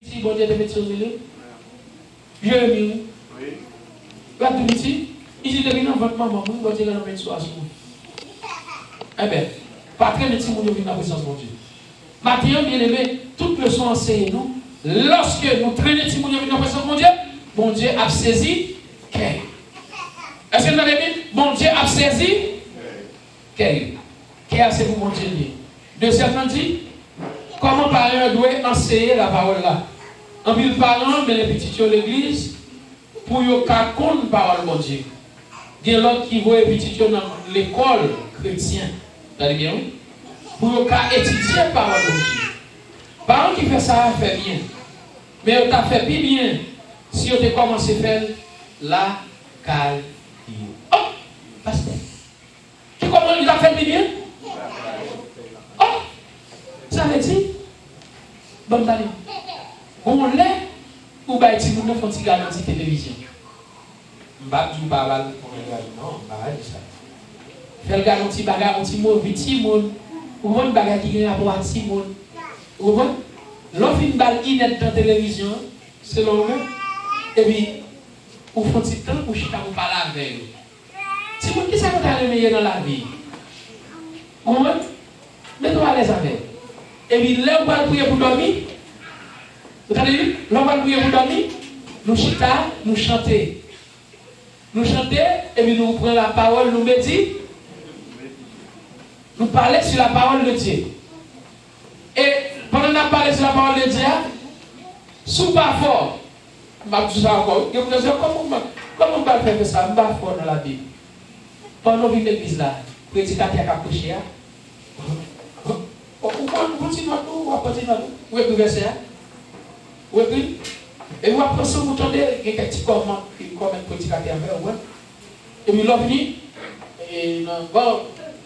Si bon Dieu te met sur le Jérémie. Oui. Là, tout ici, ici, depuis votre maman, bon Dieu, il a mis sur la soupe. Eh bien, pas très petit, mon Dieu, vient dans la présence de mon Dieu. Maintenant, bien aimé, toute leçon enseigne nous, lorsque nous traînons petit, mon Dieu, dans la présence de mon Dieu a saisi qu'est. Est-ce que vous avez dit, mon Dieu a saisi qu'est. Qu'est c'est pour mon Dieu. Deuxièmement dit, comment parents doivent enseigner la parole là. En ville parents, mais les petits de l'église, pour qu'ils comprennent la parole de mon Dieu. Il y a l'autre qui voit les petits dans l'école chrétienne. Vous avez bien, oui? Pour qu'ils étudient la parole de Dieu. Parents qui fait ça, fait bien. Mais on a fait bien si on a commencé à faire la caille. Oh, pasteur. Tu comprends, il a fait bien? Oh, ça veut dire, bon, allez, on l'est, ou bien si vous ne faites pas garantie télévision. Je ne vais pas dire pour le gars, non, je ne vais pas dire ça. Faire le garantie, garantie, petit monde, ou une bagarre qui vient à voir petit monde. Vous comprenez? L'offre une balle inette dans la télévision, c'est l'homme, et puis, vous faites un petit temps pour chita vous parler avec eux. C'est pour qui ça vous a le meilleur dans la vie? Vous comprenez? Mettez-vous à l'aise avec. Et puis, là, on va prier pour dormir. Vous avez vu? Là, on va prier pour dormir. Nous chita, nous chanter. Nous chanter, et puis nous prenons la parole, nous méditer. Nous parler sur la parole de Dieu. Et pendant qu'on a parlé sur la parole de Dieu, sous pas fort, je vais dire ça encore. Comment on va faire ça? Je ne vais pas fort dans la Bible. Pendant qu'on vient l'église là, le prédicateur a couché. On continue à nous, on continue à nous. Où est le verset? Où est-ce? Et vous après ça, vous entendez, il y a quelques petits commentaires comme un prédicateur avec vous. Et puis l'OVNI, et bon,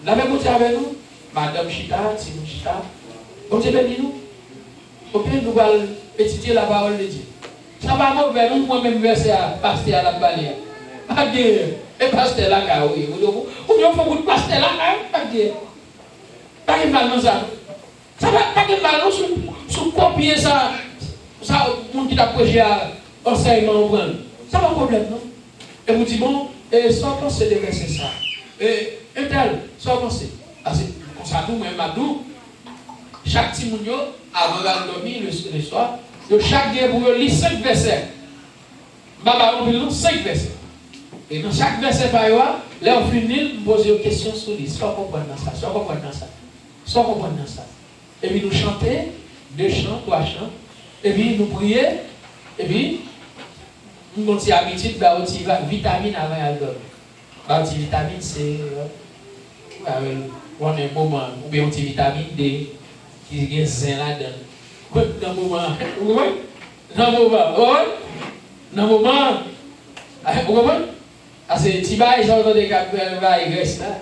la même chose avec nous, Madame Chita, Simon Chita, bon Dieu béni nous. Ok, nous allons étudier la parole de Dieu. Ça va mauvais, nous, moi-même, verset à pasteur à la balai. Adieu. Et pasteur là, oui. Ou bien, il faut que pasteur là, adieu. Pas de mal dans ça. Ça va pas de mal, sous copier ça, ça, le monde qui t'a prêché à enseignement, ça va problème, non? Et vous dites, bon, sans penser de verser ça. Et tel, sans penser. Comme ça, nous-mêmes, à nous, chaque petit monde, avant de dormir le soir, chaque jour, vous lisez 5 versets. Baba, on lit 5 versets. Et dans chaque verset, là, on finit, vous posez une question sur lui. Soit comprendre ça, soit comprendre ça, soit comprendre ça. Et puis nous chanter, 2 chants, 3 chants. Et puis nous prier. Et puis, nous avons une habitude de vitamine avant de dormir. Une vitamine C, on a un moment, ou bien une vitamine D, qui est zen là-dedans. Dans le moment, oui, dans le moment, oui, dans le moment, vous comprenez? Parce que si vous avez des graisses là,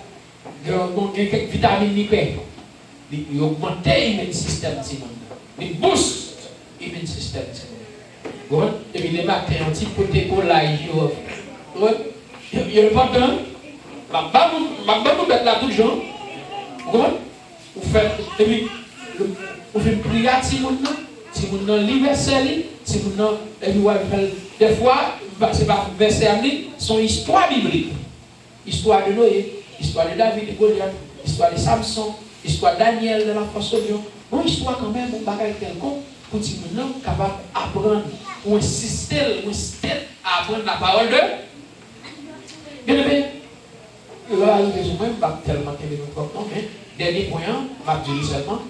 quelques vitamines lipides, ils augmentent l'immune système, ils boostent l'immune système. Et puis les matins, un petit peu de collage, il y a pas de temps, vous faites là tout le jour, vous faites, et puis, vous faites prière si vous n'avez pas verset, si vous n'avez des fois, c'est pas verset amené, son histoire biblique. Histoire de Noé, histoire de David et Goliath, histoire de Samson, histoire de Daniel de la force de Dieu. Une histoire quand même, un bagage quelconque, pour que nous sommes capables d'apprendre, ou insister à apprendre la parole de Bien aimé. Là, je ne vais pas tellement qu'elle est important, mais dernier point, je vais dire seulement,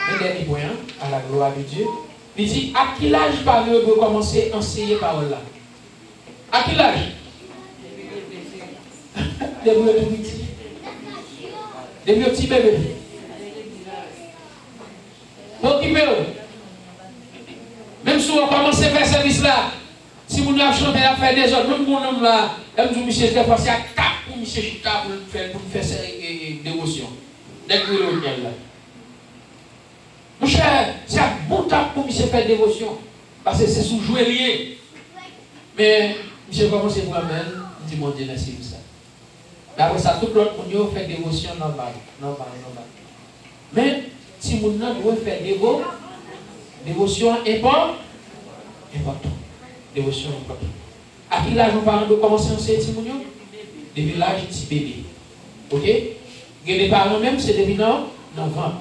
un dernier point, à la gloire de Dieu. Il dit, à quel âge parler pour commencer à enseigner parole là? À quel âge? Depuis le petit. Depuis le petit bébé. Pour qui peut? Même si on commence à faire ce service là, si vous avez chanté à faire des autres, même mon homme là, même si monsieur est passé à 4 pour monsieur Chita pour faire ces dévotions. Dès que vous le là. Mon cher, c'est un bon temps pour monsieur faire dévotion. Parce que c'est sous jouer lié. Mais monsieur commence à vous amener, il dit mon Dieu, merci pour ça. Mais après ça, tout l'autre monde fait dévotion normale. Mais si mon nom doit faire dévotion important, important. Dévotion important. À qui l'âge nos parents doivent commencer à enseigner Timounio? Depuis l'âge petit bébé. Ok? Et les parents même, c'est depuis dans le ventre.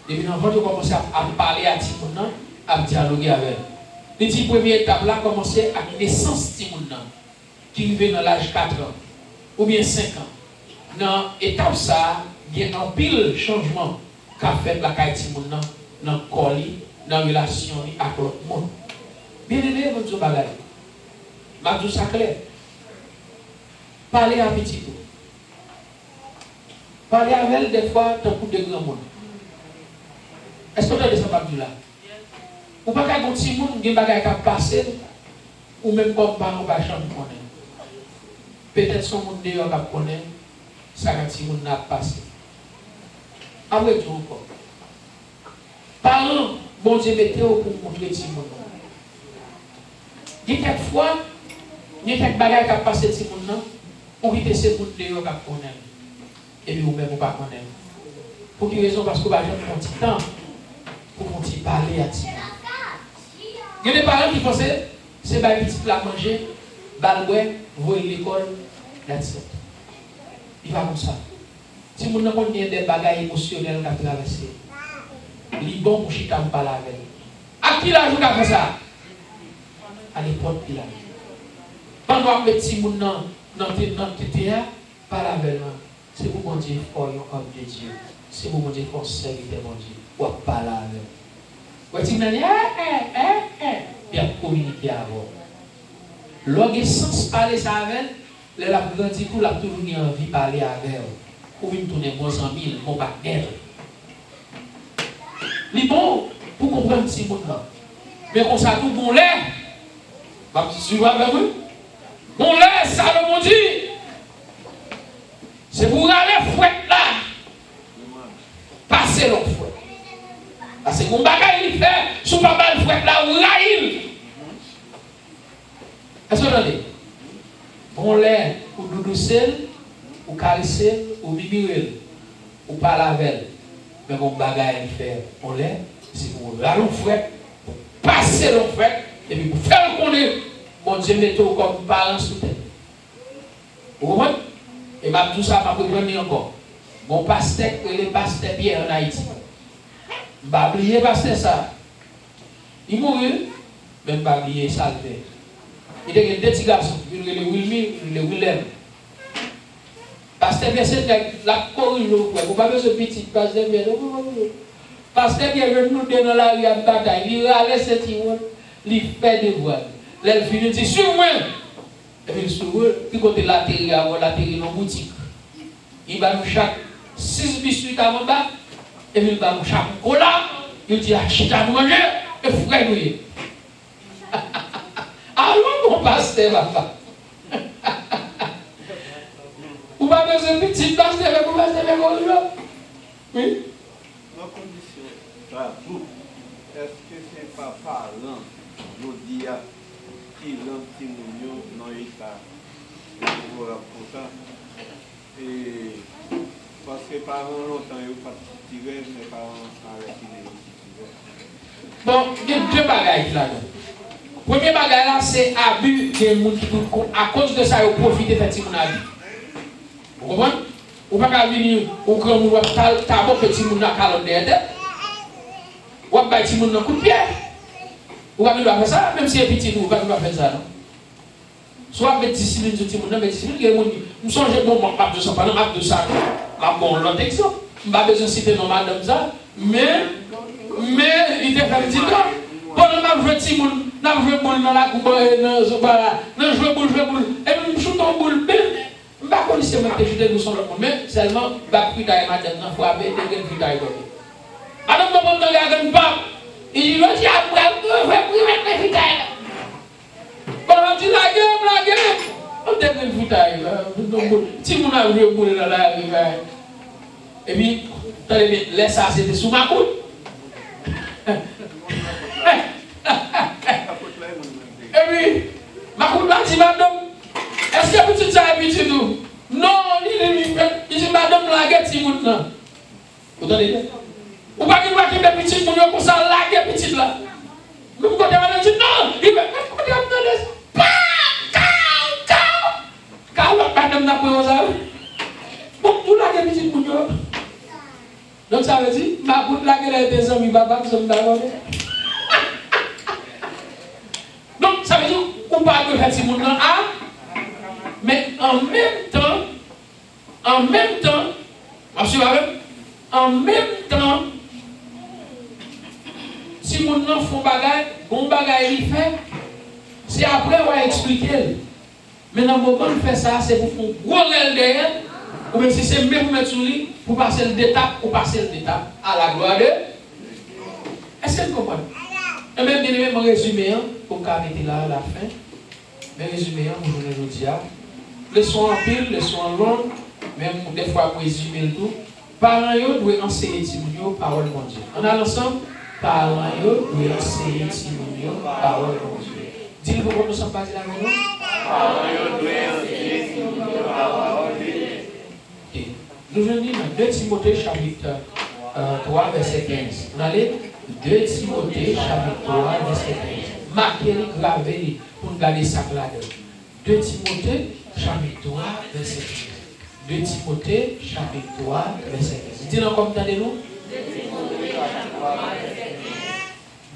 Depuis dans le ventre, ils commencent à parler à Timounio, à dialoguer avec elle. Les première étape là, commencer à la naissance de Timounio, qui arrive dans l'âge 4 ans, ou bien 5 ans. Dans l'étape ça, il y a un pile changement qu'a fait la caille Timounio dans le corps, dans la relation avec l'autre monde. Bien aimé, votre bagage. Ma douce ça clair. Parlez à petit peu. Parlez avec elle des fois, tant pour de grands monde. Est-ce que vous avez ça, Mabdou là? Ou pas qu'un petit monde, il y a des bagages qui passent, ou même comme parents, pas jamais connaître. Peut-être son monde dehors qui connaît, ça quand petit monde n'a passé. Après tout encore. Parents, bon Dieu, mettez-vous pour montrer petit monde. Il y a quelques fois, il y a quelques bagages qui passent petit monde, ou qui te c'est monde dehors qui connaît. Et puis vous-même, vous ne pas connaître. Pour quelle raison? Parce que vous n'avez jamais pris un temps pour parler à ti. Il y a des parents qui pensaient, c'est pas petit plat manger, baloué, voir l'école, that's it. Il va comme ça. Si vous n'avez pas des bagages émotionnels qui ont traversé, il est bon pour chita me parler avec. À qui l'a joué à faire ça? À l'époque qu'il a. Pendant que les petits gens dans le théâtre, parlez avec moi. C'est pour mon Dieu, for your homme de Dieu. C'est pour mon Dieu, for serviteur mon Dieu. Ou à parler avec. Ou à dire, puis à communiquer avec. Lorsque sans parler ça avec elle, la grandi tout, la toujours eu envie de parler avec elle. Ou une tourner bons amis, mon partenaire. C'est bon pour comprendre ce monde là. Mais on s'en trouve bon l'air. Tu vois avec moi? Bon l'air, ça le mon Dieu. C'est pour aller fouette là. Passer l'autre fouette. Parce que mon bagage il fait, sous pas mal fouette là, ou là il. Est-ce que vous entendez? Bon l'air, ou doudoucel, ou caresser, ou mimirel, ou parler avec elle. Mais mon bagage il fait, bon l'air, c'est pour aller fouette, pour passer l'autre fouette, et puis pour faire connaître, mon Dieu met tout comme parent sous tête. Vous comprenez? Et ma tout ça m'a compris encore. Mon pasteur, le pasteur Pierre en Haïti. Je vais oublier pasteur ça. Il mourit, mais je vais oublier ça. Il y a deux petits garçons, le Wilmy, le Willem. Pasteur Pierre, c'est la corrige. Vous n'avez pas besoin de petit pasteur Pierre. Pasteur Pierre, nous dans la rue à bataille. Il râle cette ivre, il fait des voix. L'elle finit, il dit, suis-moi. Et puis, il côté l'atterri dans la boutique. Il va nous chaque 6 biscuits avant bas, et puis il va nous chaque cola. Il dit, achète à manger, et frère nous. Allons, mon pasteur, papa. Vous n'avez pas besoin de petit pasteur, vous n'avez pas besoin de oui? Dans condition, est-ce que c'est pas parlant, je dis, qui l'antimonio dans l'état pour ça? Et parce que parents longtemps, ils n'ont pas tiré, mais parents arrêtent de tirer. Bon, il y a deux bagages là. Le premier bagage là, c'est abus des gens qui, à cause de ça, ils profitent de faire mon avis. Vous comprenez? Ou pas venir au grand monde, t'as bon petit monde à calendrier. Ou pas petit monde à coup de pied. Ou pas faire ça, même si c'est petit, ou pas faire ça. Soit avec discipline de tout le monde, mais discipline, il y a des gens qui me changent bon, je ne sais pas, je ne sais pas, bon, l'autre exemple, je n'ai pas besoin de citer non madame ça, mais il te fait un petit temps. Bon, on a joué petit monde, on a joué boule dans la coupe, on a joué boule, et puis je shoot en boule, je ne sais pas si c'est moi qui ai joué sur le monde, mais seulement, je vais plus madame, il faut avoir des gens qui ont joué. Alors, je vais me regarder un pape, il dit, je dis, après, je vais plus mettre les filles. Bon, on dit la gueule, on devient le futaille. Si on a vu le dans la rue, et puis, laisse ça, c'était sous ma coude. Et puis, ma coude m'a dit, madame, est-ce que tu as habitué tout? Non, il dit, madame, la gueule, si vous non. Vous entendez? Ou pas qu'il va quitter petit, pour nous, comme ça, la gueule, petite là. Même quand on a dit, non, ça veut dire, ma bout là qu'elle a des amis, papa, qui sont d'accord. Donc, ça veut dire, on parle de faire si mon nom A, mais en même temps, si mon nom font bagage, bon bagage il fait, c'est après on va expliquer. Mais dans le moment où on fait ça, c'est pour faire un gros rêve derrière, ou bien si c'est même pour mettre sur lui, pour passer l'étape, à la gloire de. Est-ce que vous comprenez? Et même bien mon résumé, pour arrêter là à la fin, mais résumé, pour journée aujourd'hui, leçon en pile, leçon en longue, même des fois pour résumer le tout, parents doivent enseigner Timounio parole de Dieu. On a l'ensemble, parents doivent enseigner Timounio parole de Dieu. Dis-le pourquoi nous ne sommes pas dit la maison. Parents doivent enseigner Timounio parole de Dieu. Nous venons dans 2 Timothée chapitre 3 verset 15. On allait 2 Timothée chapitre 3 verset 15. Marquez-le, gravez-le pour nous garder ça là-dedans. 2 Timothée chapitre 3 verset 15. 2 Timothée chapitre 3 verset 15. Dis-le comme entendez-nous.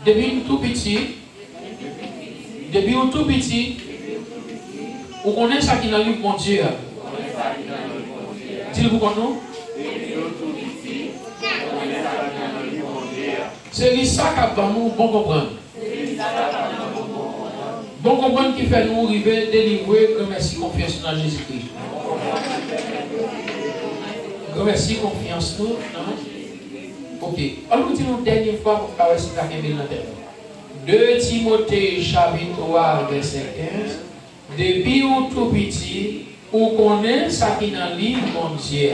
Depuis tout petit, on connaît ça qui est dans le livre mon Dieu. Dis-le pour nous. C'est ça qui va nous bon comprendre. Bon comprendre qui fait nous arriver, délivrer, merci, confiance dans Jésus-Christ. Merci, confiance nous. Ok. On nous dit une dernière fois pour faire si vous avez bien l'intérieur. 2 Timothée chapitre 3 verset 15. Depuis ou tout petit, ou connaît ça qui dans le livre mon Dieu.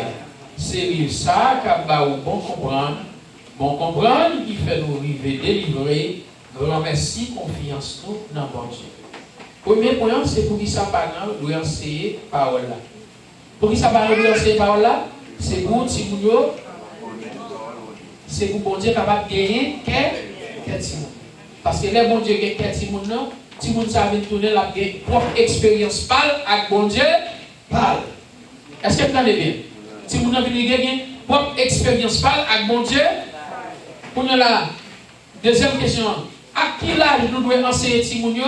C'est ça qui va vous bon comprendre qui fait nous arriver, délivrer. Grand merci, confiance nous dans bon Dieu. Premier point, c'est pour qui ça parle, doit enseigner parole là. Pour qui ça parle, doit enseigner parole là, c'est pour Timounio, c'est pour bon Dieu capable de gagner quel Timoun. Parce que les bon Dieu gagne quel Timoun non, Timoun ça vient tourner la propre expérience parle avec bon Dieu parle. Est-ce que vous entendez bien? Timoun a venu gagner propre expérience parle avec bon Dieu. Pour nous là, deuxième question. À qui l'âge nous devons enseigner Timounio?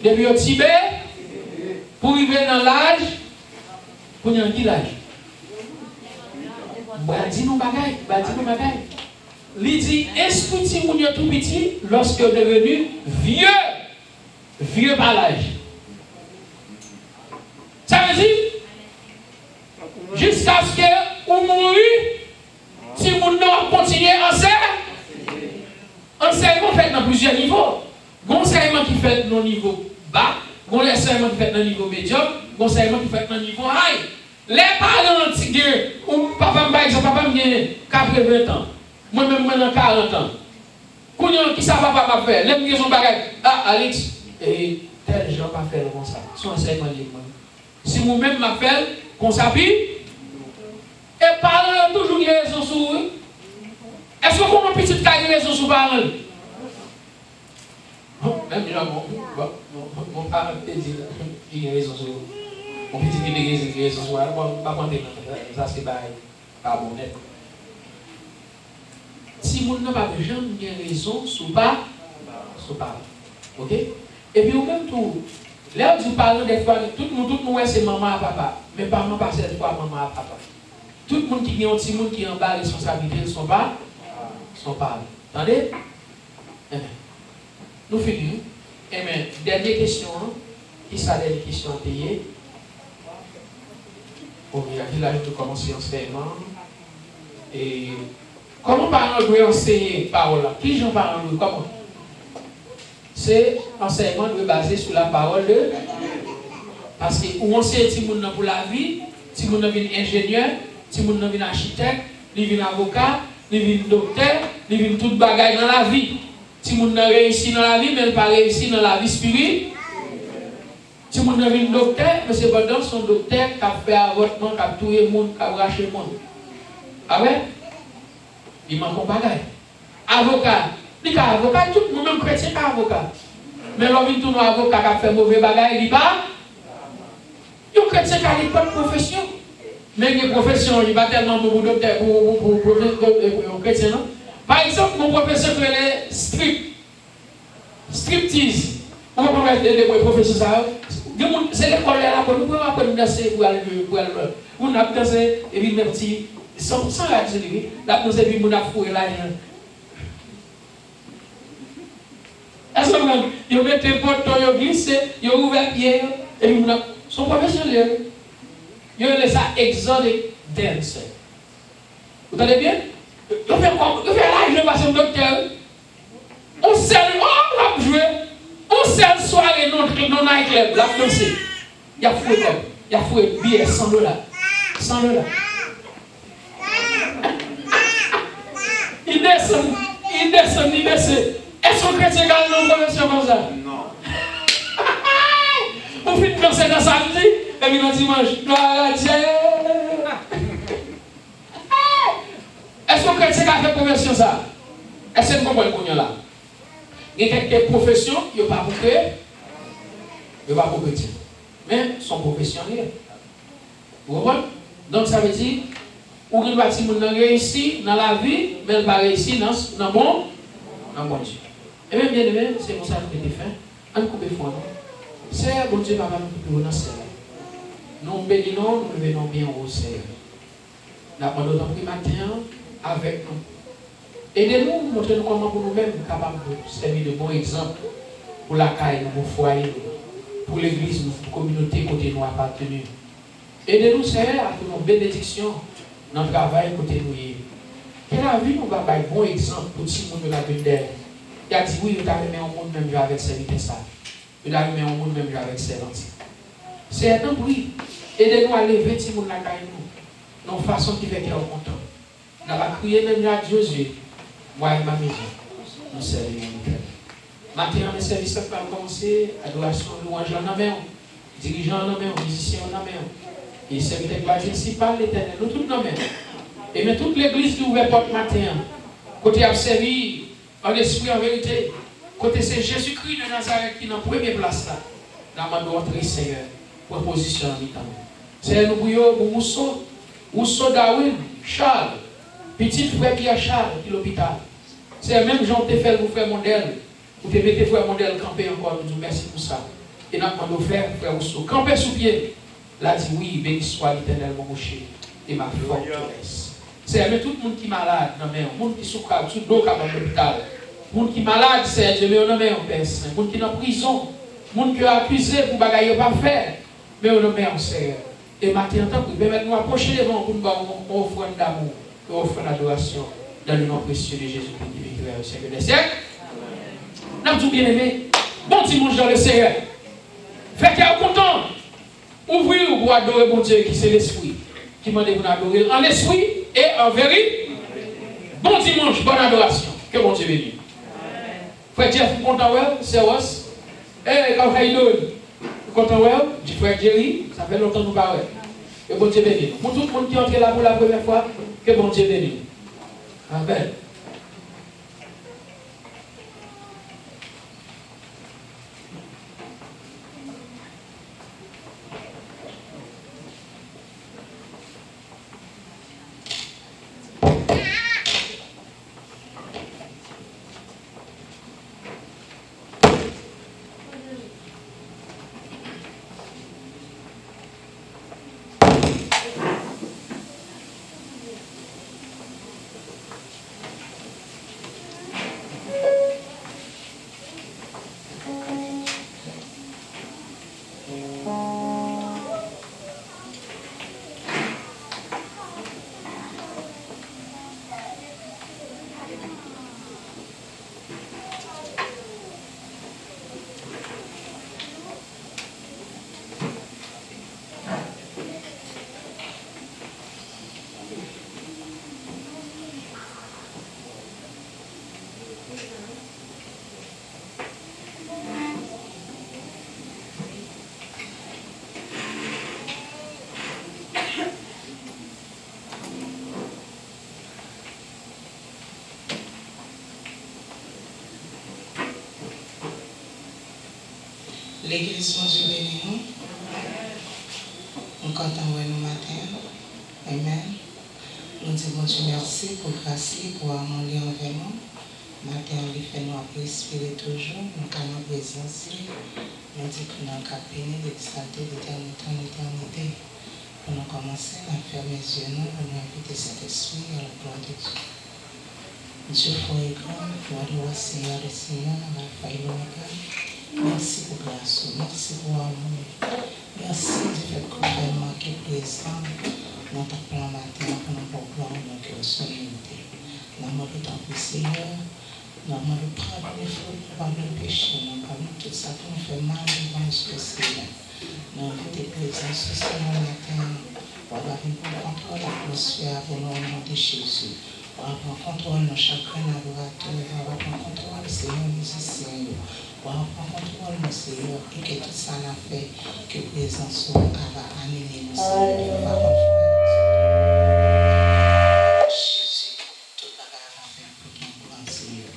Depuis au Tibet, pour arriver dans l'âge, pour nous qui l'âge? Dis-nous bagaille. Il dit, esprit Timounio tout petit, lorsque devenu vieux par l'âge. Ça veut dire, jusqu'à ce que vous mourrez, Timounio continue à enseigner. Enseignement fait dans plusieurs niveaux. Enseignement qui fait dans le niveau bas, enseignement qui fait dans le niveau médiocre, enseignement qui fait dans le niveau high. Les parents antiques, ou papa, par exemple, papa a 80 ans, moi-même, j'ai 40 ans. Qui ça papa m'a fait? Les gens bagage. Ah, Alex, et tel gens pas faire comme ça. Son enseignement libre. Si moi-même m'a fait, qu'on s'appuie, et parents toujours une raison sur eux. Est-ce que vous avez une petite carrière raison sur parents? Même mon parent te dit qu'il y a raison sur eux. Mon petit qui a raison sur eux. Ça c'est pas bon. Si mon n'a pas jamais raison sur parents. Ok? Et puis au même tour, là où tu parles des fois, tout le monde c'est maman et papa. Mais pas maman pas cette fois maman et papa. Tout le monde qui est un petit monde qui est en bas responsabilité ne sont pas. Attendez? Nous finissons. Dernière question. Qui ça dernière question payée? Ok, à qui l'âge de commencer l'enseignement? Et comment parents doivent enseigner parole là? Qui j'en parle? Comment? C'est enseignement doit basé sur la parole de. Parce que où on sait si mon pour la vie, si mon devient ingénieur, si mon devient architecte, il devient avocat. Il vient docteur, il vient tout bagaille dans la vie. Si mon a réussi dans la vie, mais il pas réussi dans la vie spirituelle. Si mon a vient docteur, mais c'est pas dans son docteur qui a fait avortement, qui a tué le monde, qui a raché le monde. Ah ouais? Il manque un bagaille. Avocat, il est avocat, tout le monde même chrétien est avocat. Mais l'on vient tout avocat qui a fait mauvais bagaille, il dit pas. Il y a un chrétien qui a une bonne profession. Mais les professions, il n'y a pas tellement pour docteur, pour chrétien, non? Par exemple, mon professeur qui est striptease. On va mettre des professeurs ça. C'est l'école là pour nous apprendre à danser pour aller pour nous danser et puis mes petits sans la dire la danser puis mon afro là. Est-ce que vous mettez porte yo glisser, yo ouvert pied et puis son professionnel. Yo laisse ça exotic dance. Vous entendez bien? Vous faites là, je passe au docteur. On sait, on va jouer. On sait soirée non nightclub, la danser. Il y a fouet comme. Il y a fouet billet $100. $100. Il descend. Est-ce que chrétien gagne une conversion comme ça? Non. On finit de danser dans samedi, et puis dans dimanche. Gloire à Dieu. Est-ce que chrétien a fait conversion ça? Est-ce que vous comprenez là? Il y a quelques professions, il n'y a pas pour créer, il n'y a pas pour chrétien. Mais sont professionnels. Vous comprenez? Donc ça veut dire, ou une partie de réussi dans la vie, mais elle va réussir dans le bon Dieu. Et bien, bien aimé, c'est pour ça que je fait. On coupe le fond. C'est bon Dieu, papa, nous coupons dans ce nous bénissons, nous venons bien au Seigneur. Nous avons notre matin avec nous. Aidez-nous, montrez-nous comment pour nous-mêmes capables de servir de bons exemples pour la caille, pour le foyer, pour l'église, pour la communauté côté nous appartenir. Aidez-nous, Seigneur, à faire nos bénédictions dans le travail côté nous. Que la vie nous va faire un bon exemple pour tout le monde de la vie d'elle. Il a dit oui, il a remis un monde même avec serviteur ça. Il a remis un monde même avec servant. C'est un oui. Aidez-nous à lever tout le monde la caille nous. Dans façon qui fait qu'il est content. Nous allons crier même à Dieu. Moi et ma maison, nous servons l'éternel. Maintenant, le service va commencer, adoration, louange en main, dirigeant en main, musicien en main. Et serviteur principal, l'éternel, nous tous en main. Et mais toute l'église qui ouvre porte matin, côté a servi en esprit, en vérité, côté c'est Jésus-Christ de Nazareth qui est en première place là, dans notre Seigneur, proposition en mi-temps. C'est nous bouillons pour Mousso Darwin, Charles. Petit frère qui a Charles, qui est l'hôpital. C'est le même Jean qui fait vous frère modèle. Vous te mettez frère modèle camper encore, nous disons merci pour ça. Et nous demandons frère Rousseau, camper sous pied. Là dit oui, béni soit l'éternel mon rocher et ma forteresse. C'est même tout le monde qui est malade, non mais le monde qui souffre, tout le monde qui est dans l'hôpital. Le monde qui est malade, c'est Dieu, mais on a même un personne. Le monde qui est en prison, le monde qui est accusé pour bagailler pas faire, mais on a même un Seigneur. Et maintenant, tant que nous nous approcher devant pour nous offrir d'amour. Nous offrons l'adoration dans le nom précieux de Jésus-Christ qui vit au siècle des siècles. Nous avons tout bien aimé. Bon dimanche dans le Seigneur. Fait qu'il est content. Ouvrez pour adorer mon Dieu qui c'est l'esprit. Qui m'a dit vous adorer en esprit et en vérité. Bon dimanche, bonne adoration. Que bon Dieu bénisse. Frère Jeff, content, c'est Ross. Eh, how you doing? Content, du frère Jerry. Ça fait longtemps que nous parlons. Que bon Dieu bénisse. Pour tout le monde qui entre là pour la première fois. Que bon Dieu bénisse. Amen. L'église, mon Dieu béni nous. Nous comptons nous matin. Amen. Nous disons Dieu merci pour grâce, pour amour envers nous. Matin, on fait nous respirer toujours, nous avons nos présence. Nous disons que nous avons béni, d'exalter d'éternité en éternité. Pour nous commencer à fermer les yeux, nous, pour nous inviter cet esprit à la gloire de Dieu. Dieu fort et grand, gloire de Seigneur et Seigneur, Alpha et l'Oméga. Merci pour grâce, merci pour amour. Merci du fait que vous avez manqué présent dans ton plan matin, pour nous pour gloire de cœur, son unité. Dans le monde de ton Seigneur, dans le monde de pardon les fautes, pardon le péché, dans le tout ça qui nous fait mal devant ce Seigneur. Nous invitons présence ce matin, pour avoir une contrôle l'atmosphère pour nous au nom de Jésus. Pour avoir contrôle nos chagrins adorateurs, pour avoir contrôle Seigneur musicien, pour avoir contrôle nos Seigneur, et que tout ça n'a fait que présence va amener nos Seigneur. Jésus, tout le bagage a fait pour ton grand Seigneur.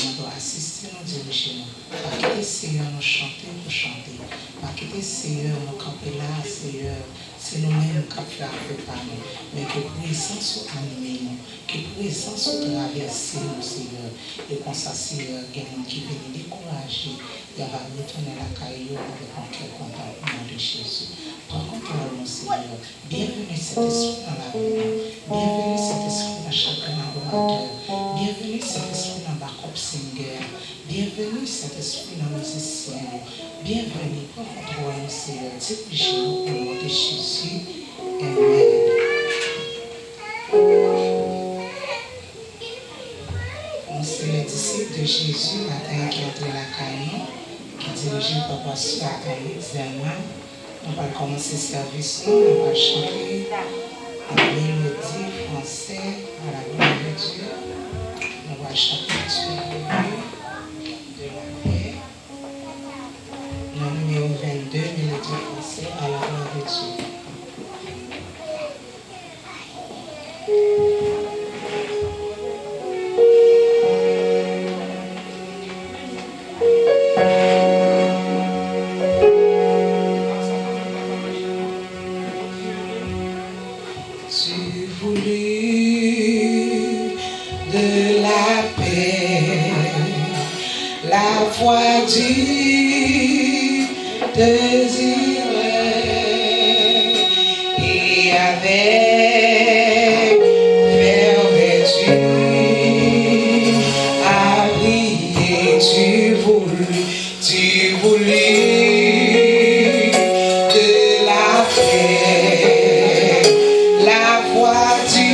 Nous doit assister, nous diriger, pas quitter Seigneur, nous chanter pour chanter, pas quitter Seigneur, nous camper là, Seigneur. C'est nous-mêmes qui faisons par nous, mais que présence animer nous, que présence traverser nous, Seigneur. Et comme ça, Seigneur, il y a des gens qui viennent décourager, il va retourner la caillou avec un cœur content au nom de Jésus. Prends contrôle, mon Seigneur. Bienvenue cet esprit dans la vie. Bienvenue cet esprit dans chacun adorateur. Bienvenue cet esprit dans backup singer. Bienvenue cet esprit dans musicien. Bienvenue, prends contrôle, mon Seigneur. Dirige-nous au nom de Jésus. Amen. On c'est les disciples de Jésus, matin qui entre la caille, qui dirigent Papa Soeur à l'examen. On va commencer le service, on va chanter la mélodie française à la gloire de Dieu. On va chanter Dieu de la paix. Le numéro 22, mélodie française à la gloire de Dieu. Tu voulus de la paix, la foi du désir et avec vertu à briller. Tu voulus de la paix, la foi du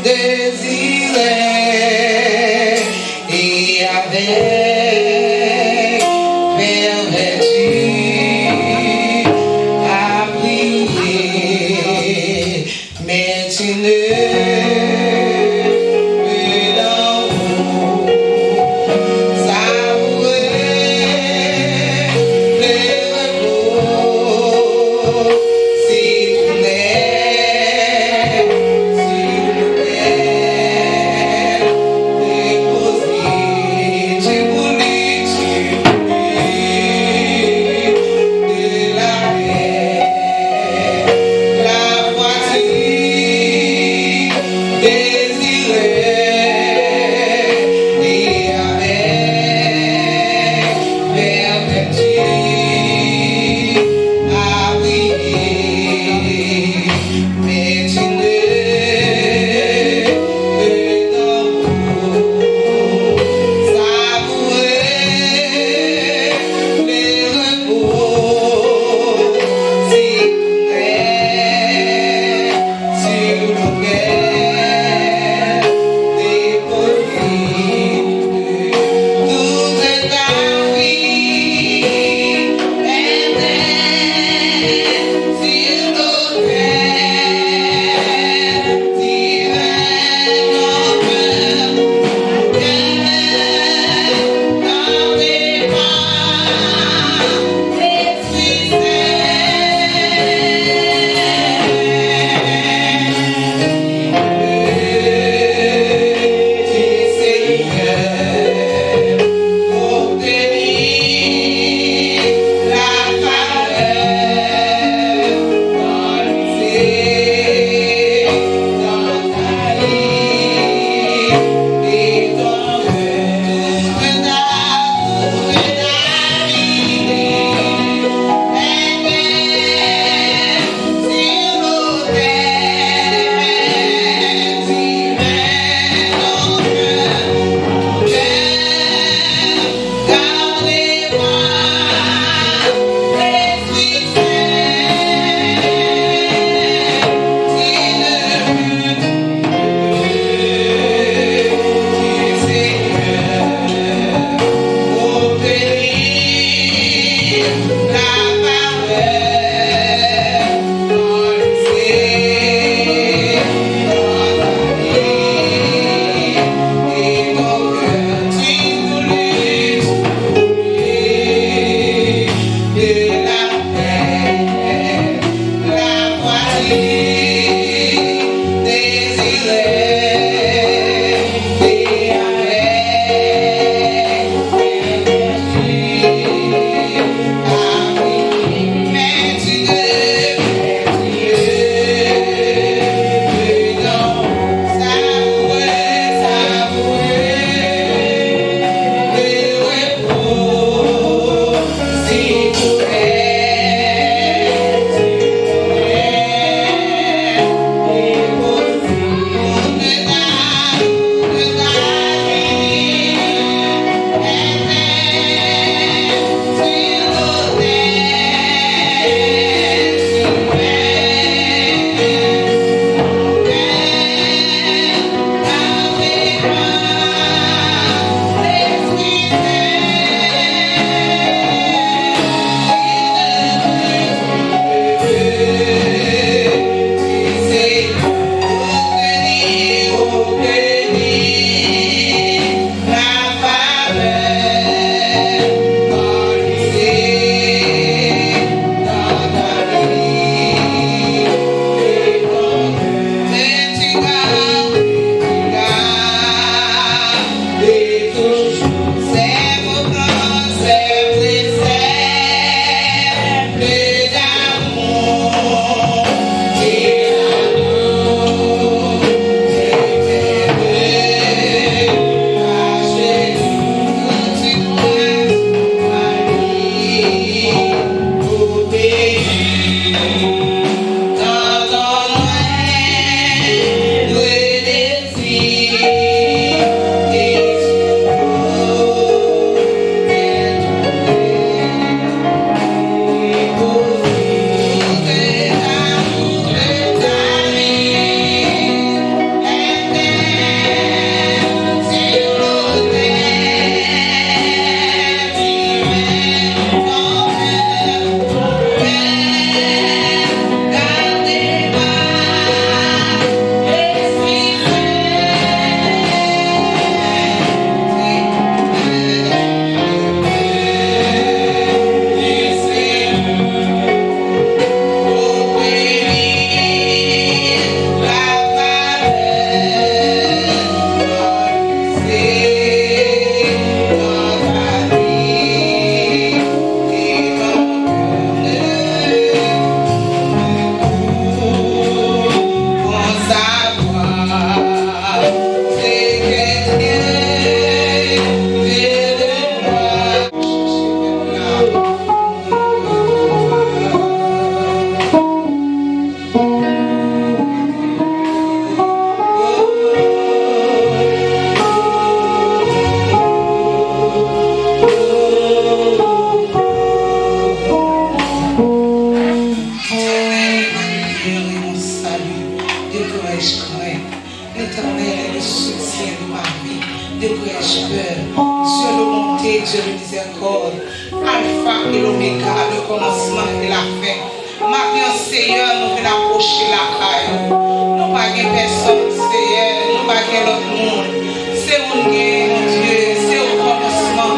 désir et avec vertu à briller, mais tu ne tu sauveur, Dieu de bonté, Dieu de miséricorde, Alpha et l'Oméga, le commencement et la fin. Maintenant, Seigneur, nous venons approcher la caille. Nous ne pas personne, Seigneur, nous ne pas l'autre monde. C'est un Dieu, c'est au commencement,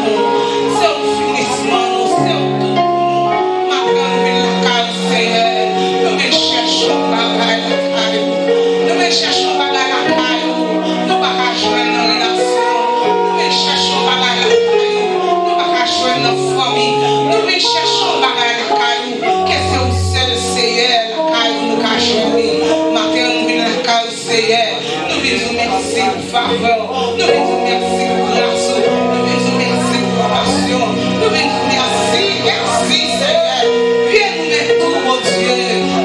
c'est au finissement, c'est au tout. Maintenant, nous venons la caille, Seigneur, nous venons chercher la caille, nous venons chercher la caille, nous pas joindre nos relations, nous venons chercher la caille, nous pas joindre nos familles, nous venons chercher la caille, qu'est-ce que c'est le Seigneur, la caille, nous pas joindre. Maintenant, nous venons la caille, Seigneur, nous venons merci pour faveur, nous venons merci pour grâce, nous venons merci pour compassion, nous venons merci, Seigneur. Viens nous mettre tout, mon Dieu,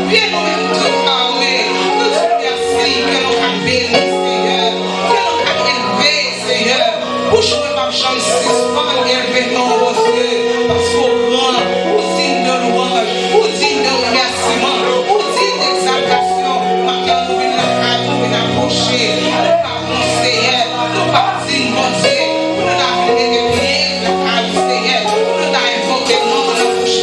viens nous mettre tout parler, nous disons merci que nous avons béni, Seigneur, que nous avons élevé, Seigneur, pour jouer par chance, suspendre, élever ton mon Dieu, parce qu'au grand, au digne de louange, au digne de remerciement, au digne d'exaltation, maintenant nous venons approcher, nous parlons, Seigneur, nous partons, mon Dieu, pour nous appeler des pieds, la caille, Seigneur, pour nous invoquer le nom de la bouche,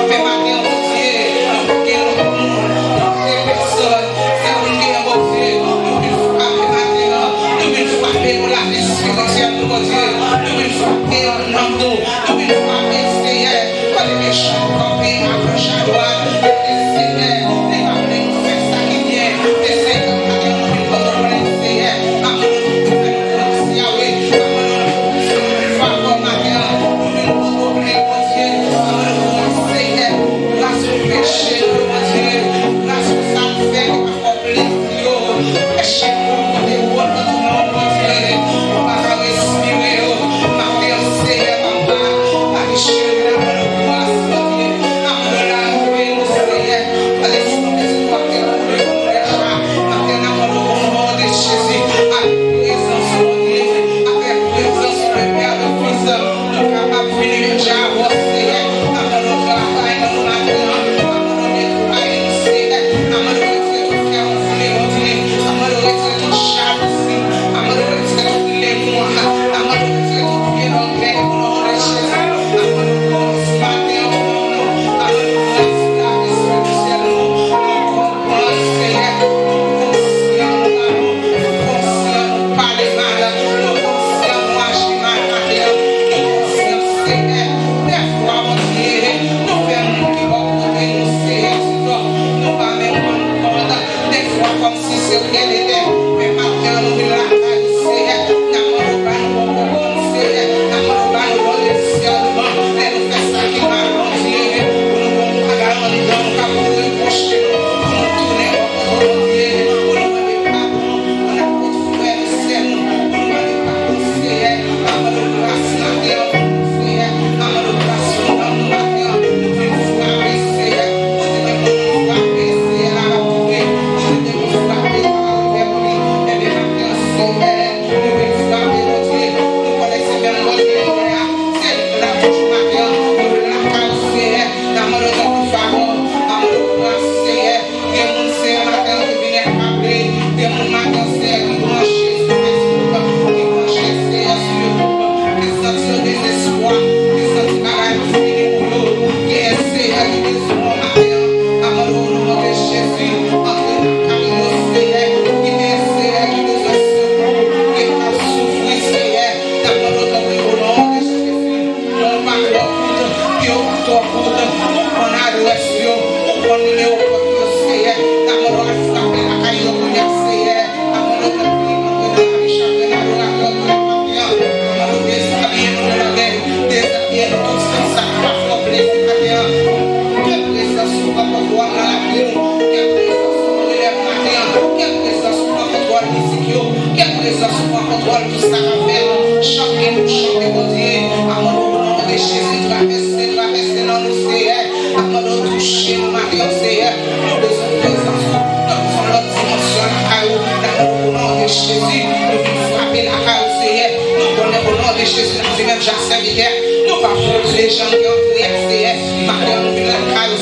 mais maintenant, mon Dieu, nous prions le monde, nous prions personne, c'est pour nous, mon Dieu, nous voulons frapper maintenant, nous voulons frapper pour la vie spirituelle, mon Dieu, nous voulons frapper en nom, nous voulons frapper, Seigneur, pour les méchants, camper, approcher à droite, Seigneur, les parler, nous faire ça qui vient,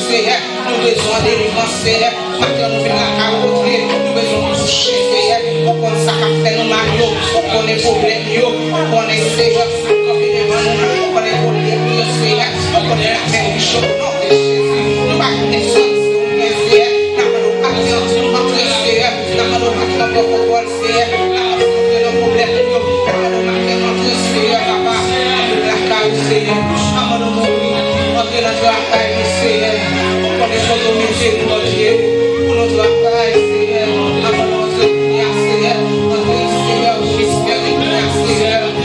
Seigneur, Nous besoin de délivrance, Seigneur. Maintenant, nous venons à la carotte, nous besoin de toucher, Seigneur. on connaît ça qu'a fait nous mal, on connaît problème, on connaît Seigneur, on connaît problème, Seigneur, on connaît la paix du chaud, non, de Jésus, nous pas de sens, Seigneur, nous pas de sens, nous pas de Seigneur, nous pas de contrôle, Seigneur, nous pas de problème, nous pas de Seigneur, papa, la caille, Seigneur, nous pas de mourir, on est dans la caille, Seigneur, on connaît son domicile, mon Dieu, pour notre caille, Seigneur, nous pas de Seigneur, on est Seigneur, Seigneur, Seigneur,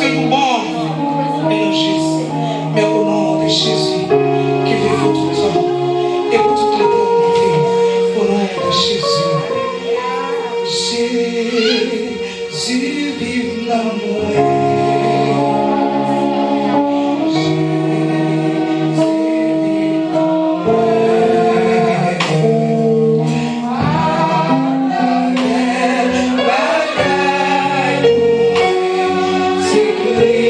que nous bon et nous juste, mais au nom de Jésus qui vit pour tout le temps et pour toute l'éternité, au nom de Jésus. Jésus vive l'amour. Secretly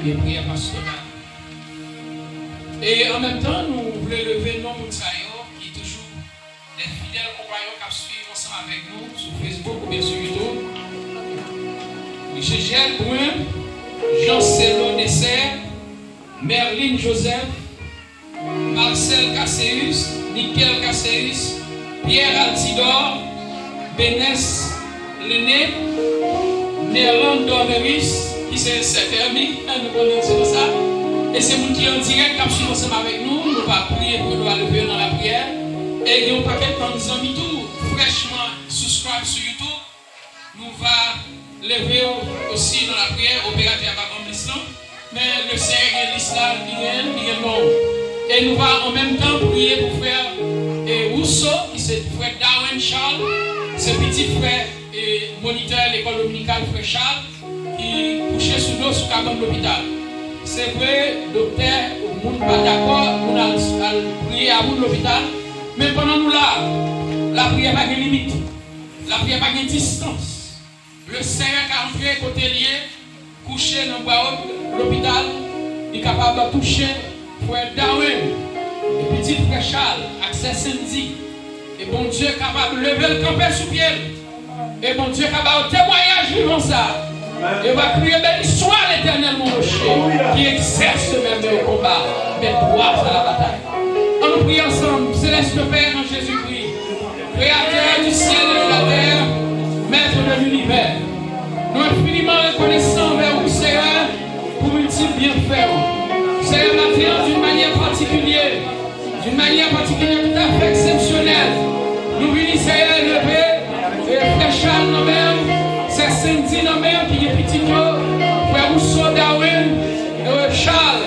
bien prière pastorale. Et en même temps, nous voulons lever le nom de Moutsayo, qui est toujours des fidèles compagnons qui suivent ensemble avec nous sur Facebook ou bien sur YouTube. Gégel Brun, Jean-Célo Dessert, Merline Joseph, Marcel Casseus, Nickel Casseus, Pierre Altidor, Bénès Lené, Néron Dorneris, qui c'est Saint-Fermi, nous connaissons ça. Et c'est vous qui en direct qui suivent ensemble avec nous. Nous allons prier pour nous lever dans la prière. Et il y a un paquet de nos amis tout fraîchement subscribe sur YouTube. Nous allons lever aussi dans la prière, opérateur pas comme l'islam. Mais le Seigneur est l'islam, il est bon. Et nous allons en même temps prier pour frère Rousseau, qui c'est frère Darwin Charles, ce petit frère et moniteur de l'école dominicale, frère Charles, qui couchait sous l'eau sous cabane de l'hôpital. C'est vrai, docteur, nous ne sommes pas d'accord, nous allons prier à vous de l'hôpital, mais pendant nous là, la prière n'a pas de limite, la prière n'a pas de distance. Le Seigneur qui a entré côté lié, couché dans l'hôpital, il est capable de toucher frère Darwin, le petit frère Charles, accès Sandy. Et bon Dieu est capable de lever le campé sous pied. Et bon Dieu est capable de témoigner vivant ça. Et va crier béni soit l'Éternel mon rocher, qui exerce même le combat, mais droit à la bataille. On nous prie ensemble, céleste Père en Jésus-Christ, Créateur du ciel et de la terre, Maître de l'univers. Nous infiniment reconnaissants vers vous, Seigneur, pour multiples bienfaits. Seigneur, maintenant d'une manière particulière tout à fait exceptionnelle. Nous venons, Seigneur, élever, et frère Charles, nous-mêmes, c'est Cindy, nous-mêmes, qui est petit, frère Rousseau, Darwin, Charles,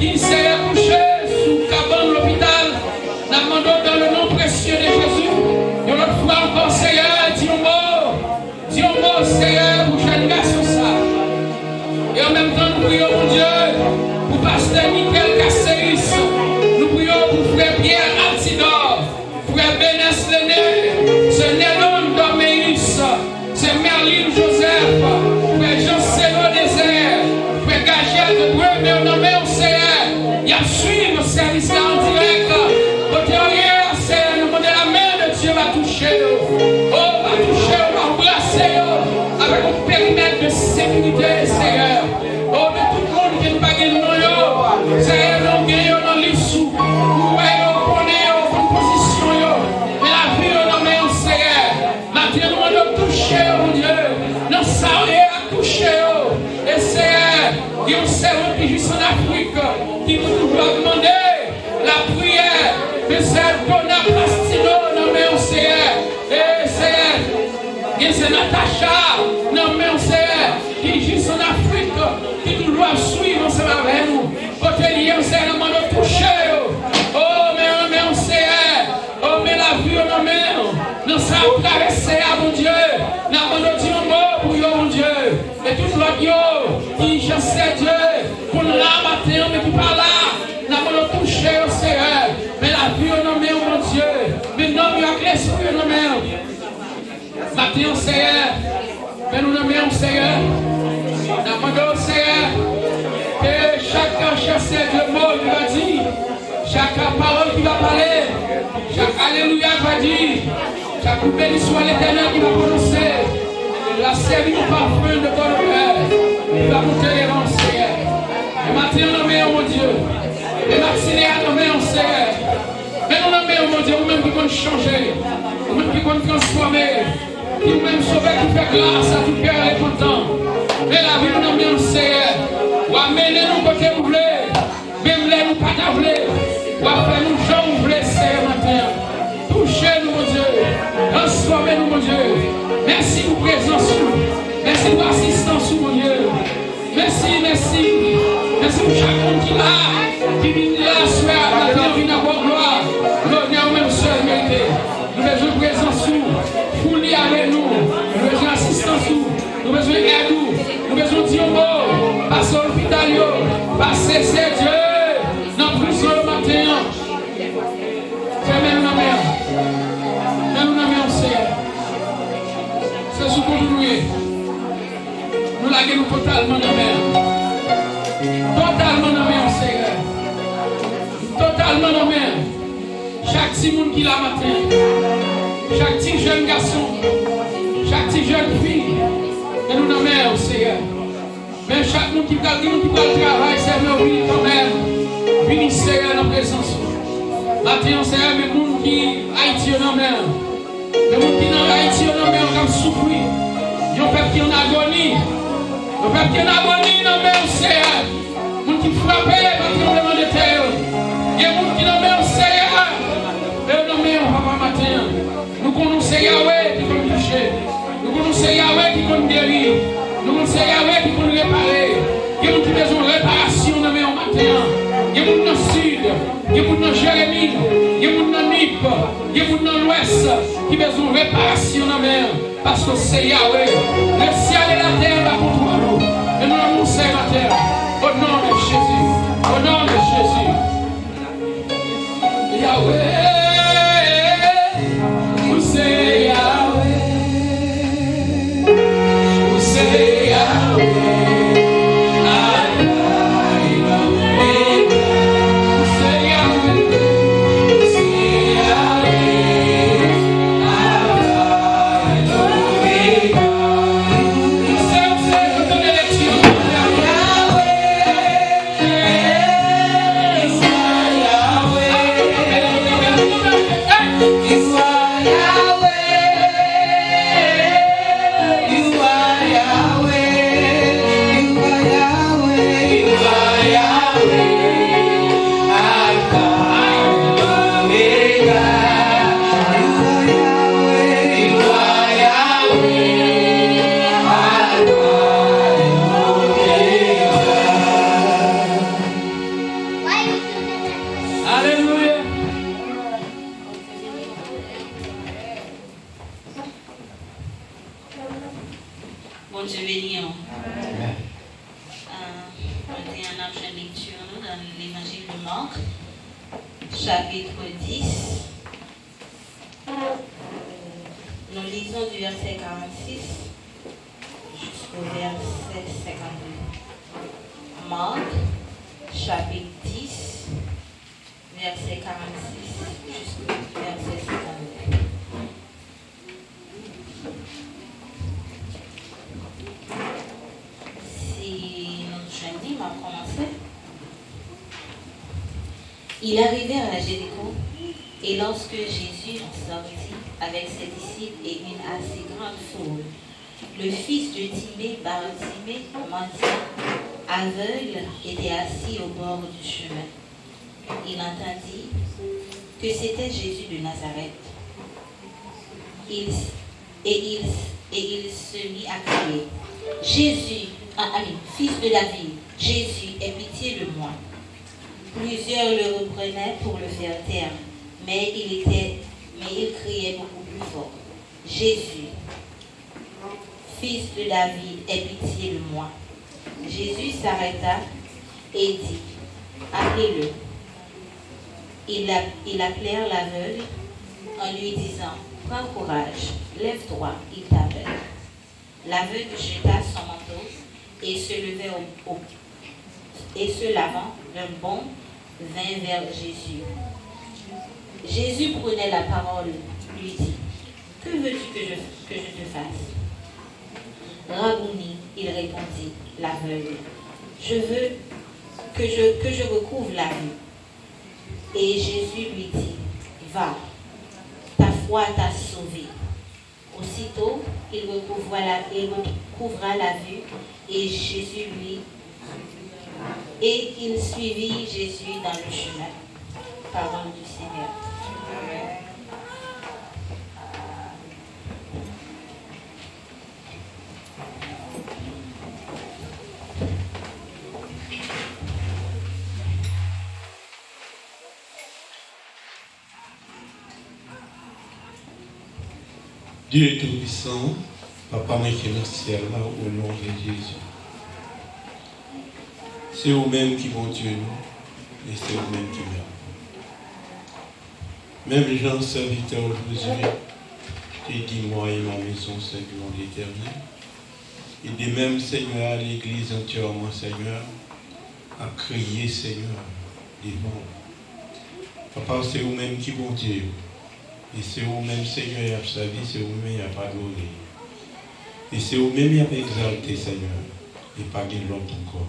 qui s'est couché sous cabane de l'hôpital. Nous demandons dans le nom précieux de Jésus. Et notre foi encore, Seigneur, dis un mot, Seigneur, pour chaque garçon ça. Et en même temps, nous prions, mon Dieu, pour pasteur Nickel Casseris. Nous prions pour frère Pierre Altidor, frère Bénès Lené, c'est Néron Dormeis, c'est Merline Joseph, frère Jean-Célo Désert, frère Gagel de Breu, mais on nomme au Seigneur. Il y a suivi le service là en direct. Côté arrière, c'est le monde de la main de Dieu va toucher. Oh, va toucher, on va embrasser avec un périmètre de sécurité, Seigneur. Oh, de tout le monde qui n'est pas gagné dans l'eau. Seigneur, nous gagnons dans l'issue. Nous voyons, on est en bonne position. Mais la vie, on nomme au Seigneur. Maintenant, nous allons toucher, mon Dieu. Nous savons à toucher. Et Seigneur, il y a un servant qui joue en Afrique, qui nous doit demander la prière de cette Donna Plastino, nommée au Seigneur. Et Seigneur, il y a c'est Natacha, nommée au Seigneur, qui joue en Afrique, qui nous doit suivre ensemble avec nous. Côté lié, on Seigneur, nous allons toucher. Oh, mais nommé au Seigneur. Oh, mais la vie, on nommé. Nous sommes traversés à mon Dieu. Nous allons dire un mot pour vous, mon Dieu. Et tout l'autre qui je sais Dieu, pour nous là matin, mais qui par là, nous allons toucher au Seigneur. Mais la vie on nomme mon Dieu. Mais non, il y a l'esprit on nomme. Matin au Seigneur. Mais nous nommons au Seigneur. Nous demandons au Seigneur que chacun chasse le mot qui va dire. Chaque parole qui va parler. Chaque alléluia qui va dire. Chaque béni soit l'Éternel qui va prononcer. La servie du parfum de ton Père, il va monter les rangs, Seigneur. Et maintenant, nous nommons mon Dieu. Et Maxime a nommé mon Seigneur. Mais nous nommons mon Dieu, vous-même qui compte changer, vous-même qui compte transformer, qui vous-même sauver, qui fait grâce à tout cœur et content. Mais la vie, nous nommons mon Seigneur. Ou amenez-nous côté vous voulez, même les nous pas voulez. Ou faire-nous gens vous voulez, Seigneur, matin. Touchez-nous, mon Dieu. Transformez-nous, mon Dieu. Merci pour présence, merci pour assistance, mon Dieu. Merci. Merci pour chaque monde qui est là, qui vient là, soir, la vie, à vos gloire. L'honneur même seul mérité. Nous avons besoin de présence, pour lier avec nous. Nous avons besoin d'assistance, nous avons besoin d'aide, nous avons besoin de dire mot. Passez à l'hôpital, passez, c'est Dieu. Dans la prison le matin. C'est même la mère. Même la mère, Seigneur. C'est ce qu'on nous. Nous laguons totalement dans la mer. petit monde qui l'a matin, chaque petit jeune garçon, chaque petit jeune fille, que nous nommons au Seigneur. Même chaque monde qui va travailler, Seigneur, vient quand même. Venez, Seigneur, dans la présence. Maintenant, Seigneur, les gens qui Haïti en mer, les gens qui dans Haïti en mer, comme souffrir. Il y a un peuple qui est en agonie. Le peuple qui est en agonie dans la mer, Seigneur. Les gens qui frappent par le tremblement de terre. Il y a des gens qui dans la mer, Seigneur. Mais dans la mer, papa, matin. Nous connaissons Yahweh qui peut nous toucher. Nous connaissons Yahweh qui peut nous guérir. Nous connaissons Yahweh qui peut nous réparer. Il y a des gens qui ont besoin de réparation dans la mer matin. Il y a des gens dans le sud. Il y a des gens dans Jérémie. Il y a des gens dans Nip. Il y a des gens dans l'ouest qui ont besoin de réparation dans la mer. Parce que c'est Yahweh. Le ciel et la terre va contre nous. Et nous l'annoncons la terre. Au nom de Jésus. Au nom de Jésus. Yahweh. Vous c'est Yahweh. Vous c'est Yahweh. Chapitre 10, nous lisons du verset 46 jusqu'au verset 52. Marc, chapitre 10, verset 46 jusqu'au verset 52. Si notre jeune va commencer. Il arrivait à Jéricho, et lorsque Jésus en sortit avec ses disciples et une assez grande foule, le fils de Timée, Bartimée, mendiant, aveugle, était assis au bord du chemin. Il entendit que c'était Jésus de Nazareth. Il se mit à crier, Jésus, fils de David, Jésus, aie pitié de moi. Plusieurs le reprenaient pour le faire taire, mais il criait beaucoup plus fort. Jésus, fils de David, aie pitié de moi. Jésus s'arrêta et dit, appelez-le. Ils appelèrent l'aveugle en lui disant, prends courage, lève-toi, il t'appelle. L'aveugle jeta son manteau et se levait et se lavant d'un bond, vint vers Jésus. Jésus prenait la parole, lui dit, que veux-tu que je te fasse? Rabouni, il répondit, l'aveugle, je veux que je recouvre la vue. Et Jésus lui dit, va, ta foi t'a sauvé. Aussitôt, il recouvra la vue et il suivit Jésus dans le chemin. Parole du Seigneur. Amen. Dieu Tout-Puissant, Papa moi qui est dans le ciel, là, au nom de Jésus. C'est vous-même qui vont Dieu nous, et c'est vous-même qui m'aiment. Même Jean, serviteur aujourd'hui, qui dit moi et ma maison, serviront l'Éternel. Et de même, Seigneur, l'Église entièrement, Seigneur, a crié, Seigneur, devant. Papa, c'est vous-même qui bon Dieu. Et c'est vous-même, Seigneur, qui a servi, c'est vous-même qui a pardonné. Et c'est vous-même qui a exalté, Seigneur. Et pas l'autre encore.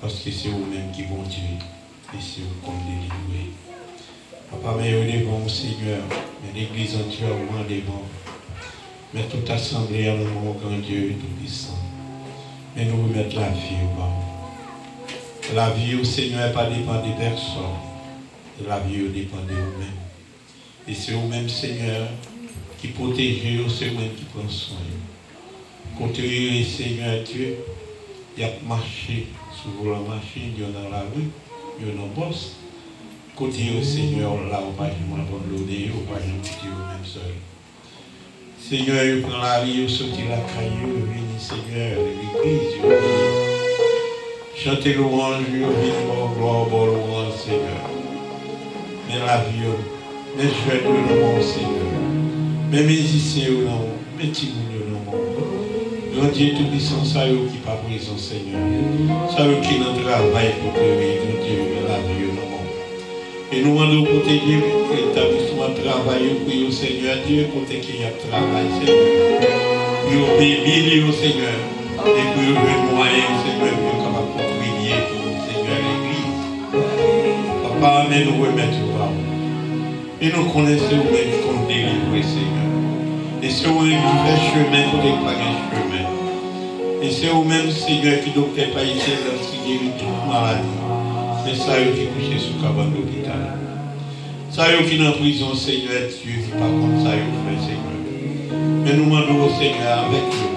Parce que c'est vous-même qui bon Dieu. Et c'est vous comme délivré. Papa, mais au devant, Seigneur, mais l'église entièrement devant. Mais toute assemblée en mon grand Dieu tout-puissant. Mais nous remettons la vie au bas. La vie au Seigneur pas dépend des personnes. La vie dépend de vous-même. Et c'est vous-même, Seigneur, qui protégez, c'est vous-même qui prend soin. Côté Seigneur Dieu, il y a marché sur la machine, il y a dans la rue, il y a dans le boss. Côté Seigneur, là, on va abandonner, on va côté vous-même seul. Seigneur, il prend la vie, il sortit la caillou, il vient, Seigneur, l'église, il vient. Chantez louange, il vient, gloire, louange, Seigneur. Mais la vie, mais je vais de mon Seigneur. Mais mes musiciens, mes petits mounions, grand Dieu tout-puissant, ça y est qui n'est pas présent, Seigneur. Ça y est qui est dans le travail pour que grand Dieu la vie, et nous demandons de protéger l'établissement de travail pour le Seigneur Dieu, pour qu'il y ait travail, Seigneur. Pour obéir au Seigneur. Et pour le moyen, Seigneur, pour être capable de prier pour le Seigneur l'Église. Papa, mais nous remettons pas. Et nous connaissons même qu'on délivre, Seigneur. Et c'est vous-même qui fait chemin pour les pas un chemin. Et c'est vous-même, Seigneur, qui doit pas ici dans ce qui guérit toute maladie. Mais ça y est qui couché sous cabane d'hôpital. Ça y est qui est en prison, Seigneur Dieu, qui par contre ça y est fait, Seigneur. Mais nous demandons au Seigneur avec nous.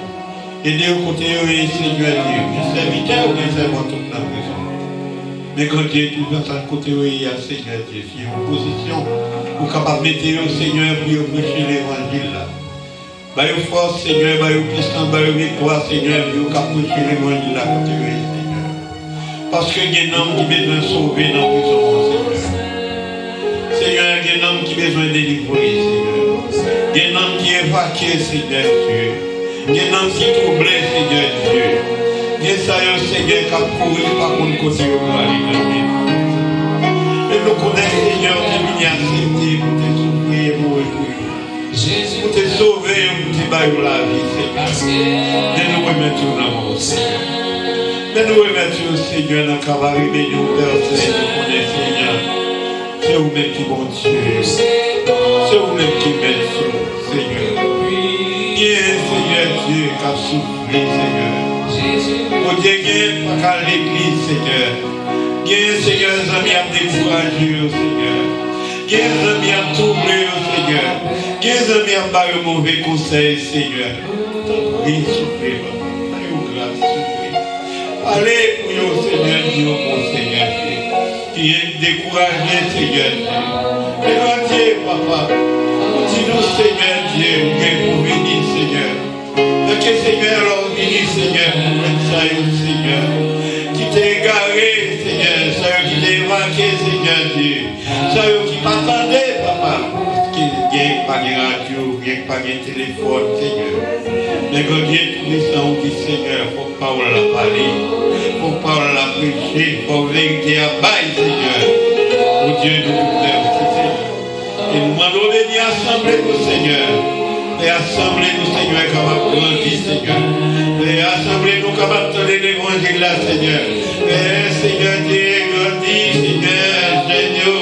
Aidez au côté, Seigneur Dieu, les serviteurs ou les servants toute la prison. Mais quand Dieu est tout dans sa côté, il y a Seigneur Dieu, qui est en position pour capable de mettre au Seigneur pour prêcher l'évangile là. Bah, il force, Seigneur, bah, il puissance, bah, il victoire, Seigneur, pour prêcher l'évangile là, côté, Seigneur. Parce qu'il y a un homme qui a besoin de sauver dans le prison, Seigneur. Seigneur, il y a un homme qui a besoin de délivrer, Seigneur. Il y a un homme qui est évacué, Seigneur Dieu. Il y a un homme qui est troublé, Seigneur Dieu. Il y a ça, Seigneur, qui a couru par contre côté pour aller dans le. Et nous connaissons, Seigneur, qui vient accepter pour te souffrir et mourir pour nous. Pour te sauver, pour te bailler la vie, Seigneur. Et nous remettons dans mon Seigneur. Mais nous remettons, Seigneur, dans le cavalier de nous, Père, Seigneur, Seigneur. C'est vous-même qui bon Dieu. C'est vous-même qui m'aide, Seigneur. Qui est, Seigneur Dieu, qui a souffert, Seigneur. Mon Dieu, qui est pas qu'à l'église, Seigneur. Qui est, Seigneur, les amis à décourager, Seigneur. Qui est, les amis à tourner, Seigneur. Qui est, les amis à faire un mauvais conseil, Seigneur. Oui, souffrez, allez pour le Seigneur Dieu, mon Seigneur Dieu, qui est découragé, Seigneur Dieu. Et Dieu, Papa, dis-nous, Seigneur Dieu, pour venir, Seigneur. Parce que Seigneur, alors venir, Seigneur, pour mettre ça, Seigneur, qui t'est égaré, Seigneur, ça qui t'est évacué, Seigneur Dieu, ça qui t'attendait, Papa, parce qu'il n'y a pas de radio, il n'y a pas de téléphone, Seigneur. Mais quand Dieu est puissant, on dit, Seigneur, il faut que parole la parler, il faut que parole la prêcher, il faut que vérité à bail, Seigneur. Oh Dieu, nous vous remercions, Seigneur. Et nous demandons de venir assembler nous, Seigneur. Et assembler nous, Seigneur, capable de grandir, Seigneur. Et assembler nous, capable de donner l'évangile là, Seigneur. Et Seigneur, Dieu, grandis, Seigneur, Seigneur.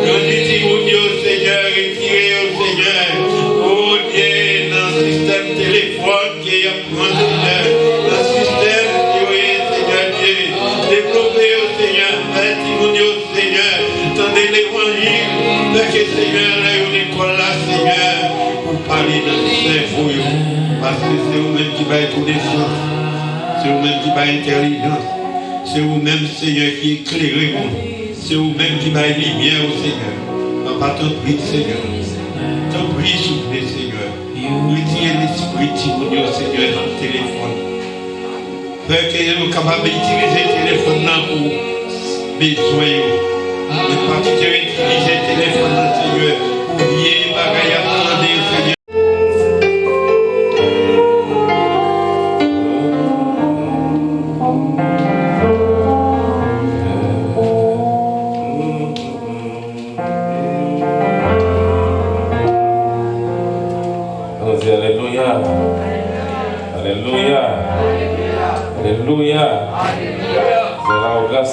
Grandis, Dieu, Seigneur, retirez, Seigneur. Oh Dieu, dans le système téléphone qui est à prendre, Seigneur. Dans le système qui est, Seigneur Dieu. Développez, Seigneur, Dieu, Seigneur. Tendez l'évangile. Parce que, Seigneur, là, on école là, Seigneur. Pour parler dans le cerveau. Parce que c'est vous-même qui va être connaissance. C'est vous-même qui va intelligence. C'est vous-même, Seigneur, qui éclaire le monde. C'est vous-même qui va lumière au Seigneur. Papa, t'en prie, Seigneur. T'en prie, soufflez, Seigneur. Retirez l'esprit, Dieu, Seigneur, dans le téléphone. Fait que nous sommes capables d'utiliser le téléphone pour besoin. Ne pas utiliser le téléphone, Seigneur, pour bien bagaille à prendre, Seigneur.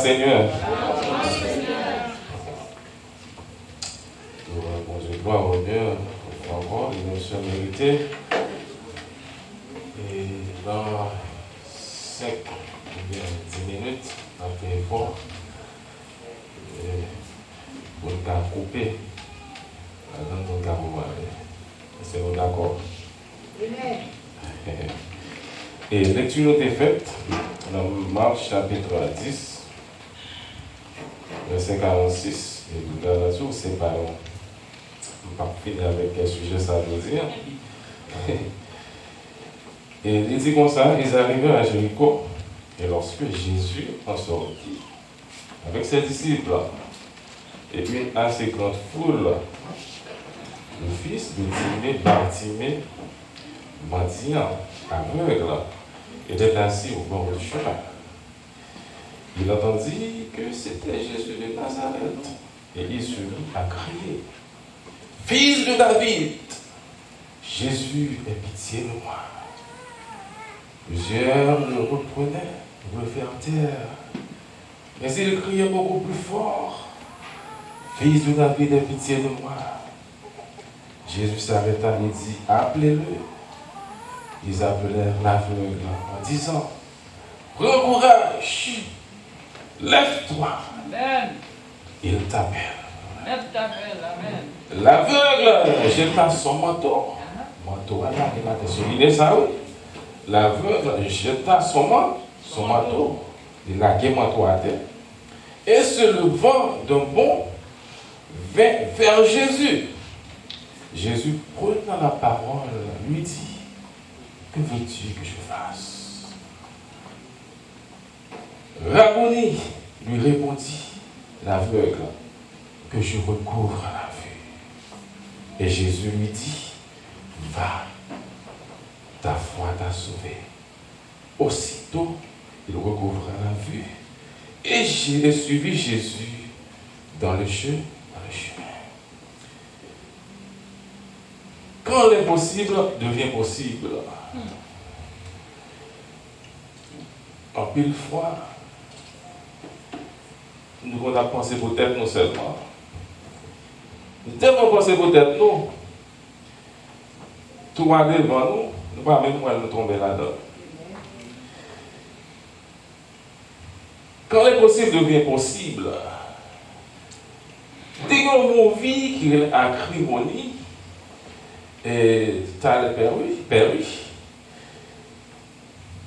Seigneur. Bon Dieu, gloire, honneur, encore, l'émotion méritée. Et dans 5 ou bien 10 minutes, on a fait effort pour nous couper dans notre carreau. C'est nous d'accord. Et lecture nous est faite dans Marc chapitre 10, verset 46. Et vous regardez là-dessus, c'est pas long. On ne va pas finir avec quel sujet ça veut dire. Et il dit comme ça, ils arrivèrent à Jéricho, et lorsque Jésus en sortit, avec ses disciples, et une assez grande foule, le fils de Timée, Bartimée, mendiant, aveugle, était assis au bord du chemin. Il entendit que c'était Jésus de Nazareth, et il se mit à crier, « Fils de David, Jésus, aie pitié de moi. » Plusieurs le reprenaient, le firent taire. Mais il criait beaucoup plus fort, « Fils de David, aie pitié de moi. » Jésus s'arrêta et dit, « Appelez-le. » Ils appelèrent l'aveugle en disant, « Prends courage, lève-toi. » Il t'appelle. L'aveugle jeta son manteau. Manteau, il a souligné ça, oui. L'aveugle jeta son manteau. Il a gué manteau à terre. Et se levant d'un bond, vint vers Jésus. Jésus, prenant la parole, lui dit, « Que veux-tu que je fasse ?» Rabboni, lui répondit l'aveugle, « Que je recouvre la vue. » Et Jésus lui dit, « Va, ta foi t'a sauvé. » Aussitôt, il recouvra la vue et j'ai suivi Jésus dans le chemin. Quand l'impossible devient possible, en pile fois, nous avons pensé peut-être nous seulement. Nous avons pensé peut-être nous. Tout va devant nous, nous ne pouvons même pas nous tomber là-dedans. Quand l'impossible devient possible, dès qu'on vit qu'il est acrimonie, et t'as le perdu.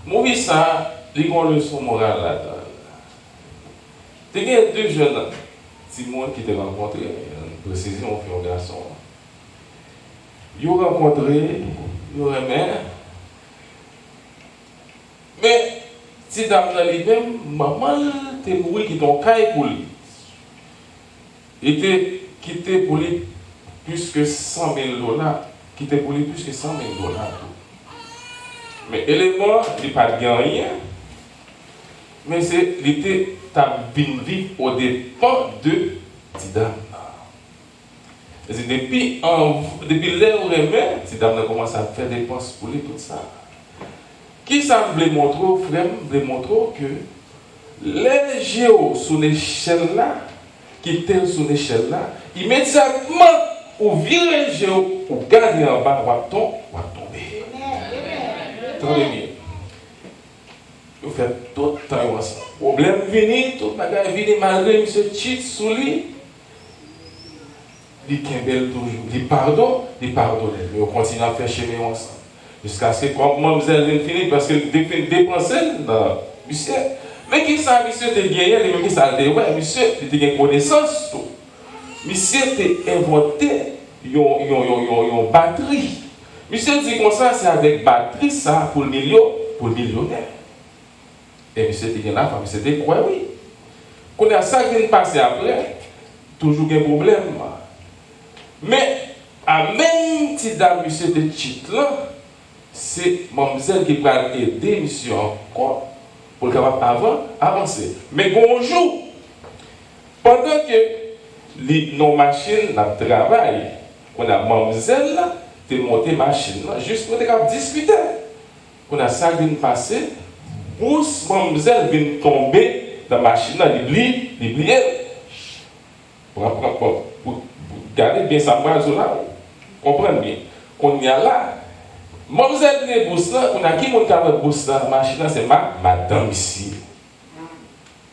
Mon vie ça, il y a une leçon morale là-dedans. Il y a 2 jeunes petits monde qui t'ont rencontré, une précision, on fait un garçon. Ils ont rencontré, ils ont aimé. Mais si dame là lui-même, maman t'es mouru qui t'ont caillé pour lui. Il était quitté pour lui plus que $100,000. Qui était pour lui plus que $100,000. Mais élément, il n'a pas de rien. Mais il était vivre au dépens de Tidam. Depuis l'heure où il est, Tidam a commencé à faire des dépenses pour lui, tout ça. Qui ça voulait montrer, frère, voulait montrer que les géos sur l'échelle là, qui étaient sur l'échelle là, immédiatement, ou virer le géo, ou garder en bas, ou tomber. Attendez bien. Vous faites tout le temps ensemble. Problème venu, tout le bagage venu, malgré M. Chit sous lui. Il kembel toujours. Il pardonne. Mais on continue à faire chemin ensemble. Jusqu'à ce que, comme mademoiselle vient finir, parce qu'elle dépensait dans monsieur. Mais qui ça, monsieur, te gagné, les mêmes qui ça, ouais, monsieur, tu as connaissance, tout. Monsieur, t'a inventé une batterie. Monsieur dit comme ça, c'est avec batterie, ça, pour le millionnaire. Et monsieur dit là, monsieur dit quoi, oui. Quand il y a ça qui vient de passer après, toujours un problème. Mais, à même si dans monsieur de titre là, c'est mademoiselle qui va aider monsieur encore pour le capable avancer. Mais bonjour, pendant que nos machines travaillent, on a mademoiselle là, de monter machine là, juste pour discuter. On a ça qui vient de passer. Bousse, mademoiselle vient tomber dans la machine, il oublie. Pour garder bien sa main là, comprenez bien. On y a là. Mademoiselle les bourses là, on a qui mon carré bourse là, machine là, c'est madame ici.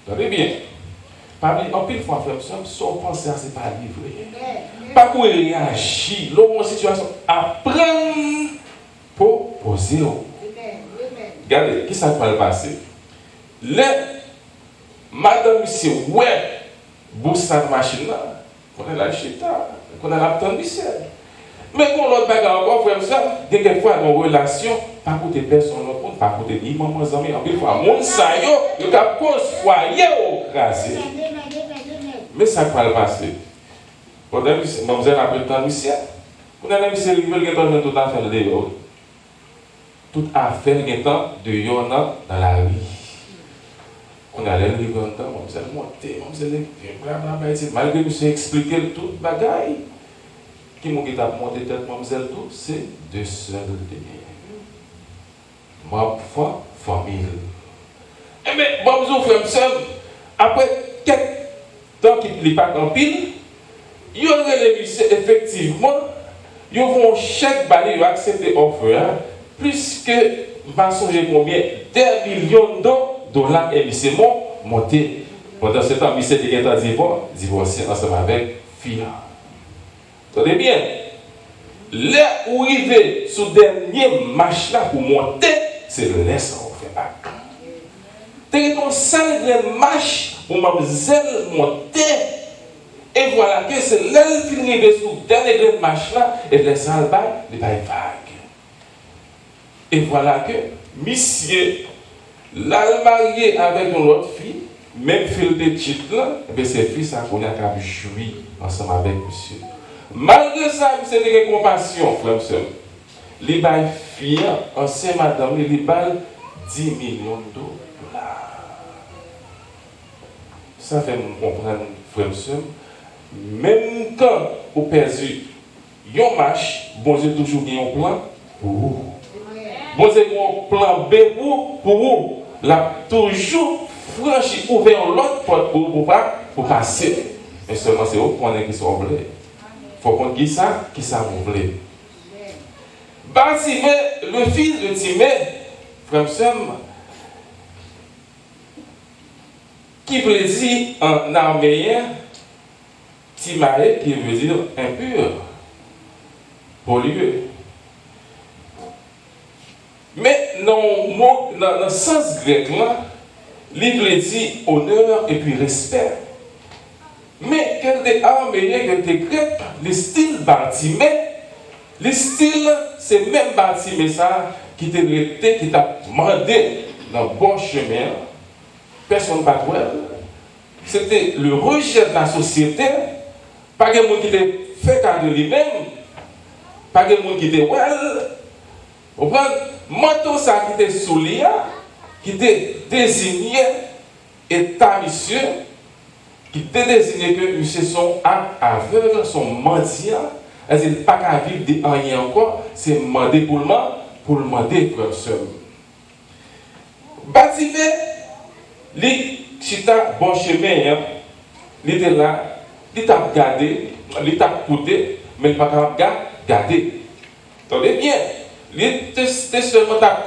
Vous bien. Parmi en pile fois frère, son pensée c'est pas livré. Pas pour réagir, l'homme situation apprendre pour poser. Regardez, qui ça va le passer? Le madame ici, ouais, bourse cette machine là, on a la chita, on a la tente ici. Mais quand l'autre bagarre encore, frère, ça, quelquefois, dans une relation, pas côté personne, pas côté ni maman, amis, en plus, mon saillot, il y a cause foyer au crasé. Mais ça va le passer. Pendant que mademoiselle a pris le temps de mission, on a la mission, il veut que tout affaire de dehors. Toute affaire qui est dans la rue. On a l'air de vivre en temps, mademoiselle monter, mademoiselle, malgré que j'ai expliqué tout le bagaille. Qui m'a dit monter tête, mademoiselle, tout, c'est deux seuls de ma famille. Eh bien, mademoiselle, frère, seul, après quelques temps qu'il n'est pas en pile, il y aurait les musées, effectivement, ils vont chaque balai, ils vont accepter l'offre, plus que, je vais songer combien, 2 millions de dollars et c'est monté. Pendant ce temps, monsieur était divorcé ensemble avec fille. Attendez bien, là où il est sous le dernier match là pour monter, c'est le laisse en fait pas. C'est un seul match pour mademoiselle monter. Et voilà que c'est là qu'il finit sous le dernier match là et le salle bas, il va vague. Et voilà que monsieur l'a marié avec une autre fille, même fille de titre là, et ses fils a connu à jouir ensemble avec monsieur. Malgré ça, c'est de compassion, frère, sœur. Les bails fiers, ancien madame, les bails 10 millions de dollars. Ça fait me comprendre, frère, sœur. Même quand vous perdez un match, bon Dieu toujours un plan pour vous. Bon Dieu un plan B pour vous. Là, toujours franchi, ouvert l'autre porte pour vous pour passer. Mais seulement c'est vous qui sont oubliés. Il faut qu'on dise ça, qui ça vous voulez. Bartimée, le fils de Timée, frère Sam, qui veut dire en araméen, Timae, qui veut dire impur, pollué. Mais dans le sens grec, il veut dire honneur et puis respect. Mais quand des araméens, quand des grecs, le style Bartimée, le style, c'est même Bartimée ça qui t'a demandé dans le bon chemin. Personne ne va voir. C'était le rejet de la société. Pas de monde qui t'a fait cas de lui-même. Pas de monde qui t'a well. Vous comprenez? Manteau ça qui t'a soulié, qui t'a désigné état monsieur. Qui te désigne que monsieur sont aveugles, sont mendiants, ils n'ont pas qu'à vivre de rien encore, c'est demander pour le demander, frère seul. Bartimée, les chita bon chemin, il était là, il t'a regardé, il t'a écouté, mais il n'a pas qu'à garder. Attendez bien, il était seulement à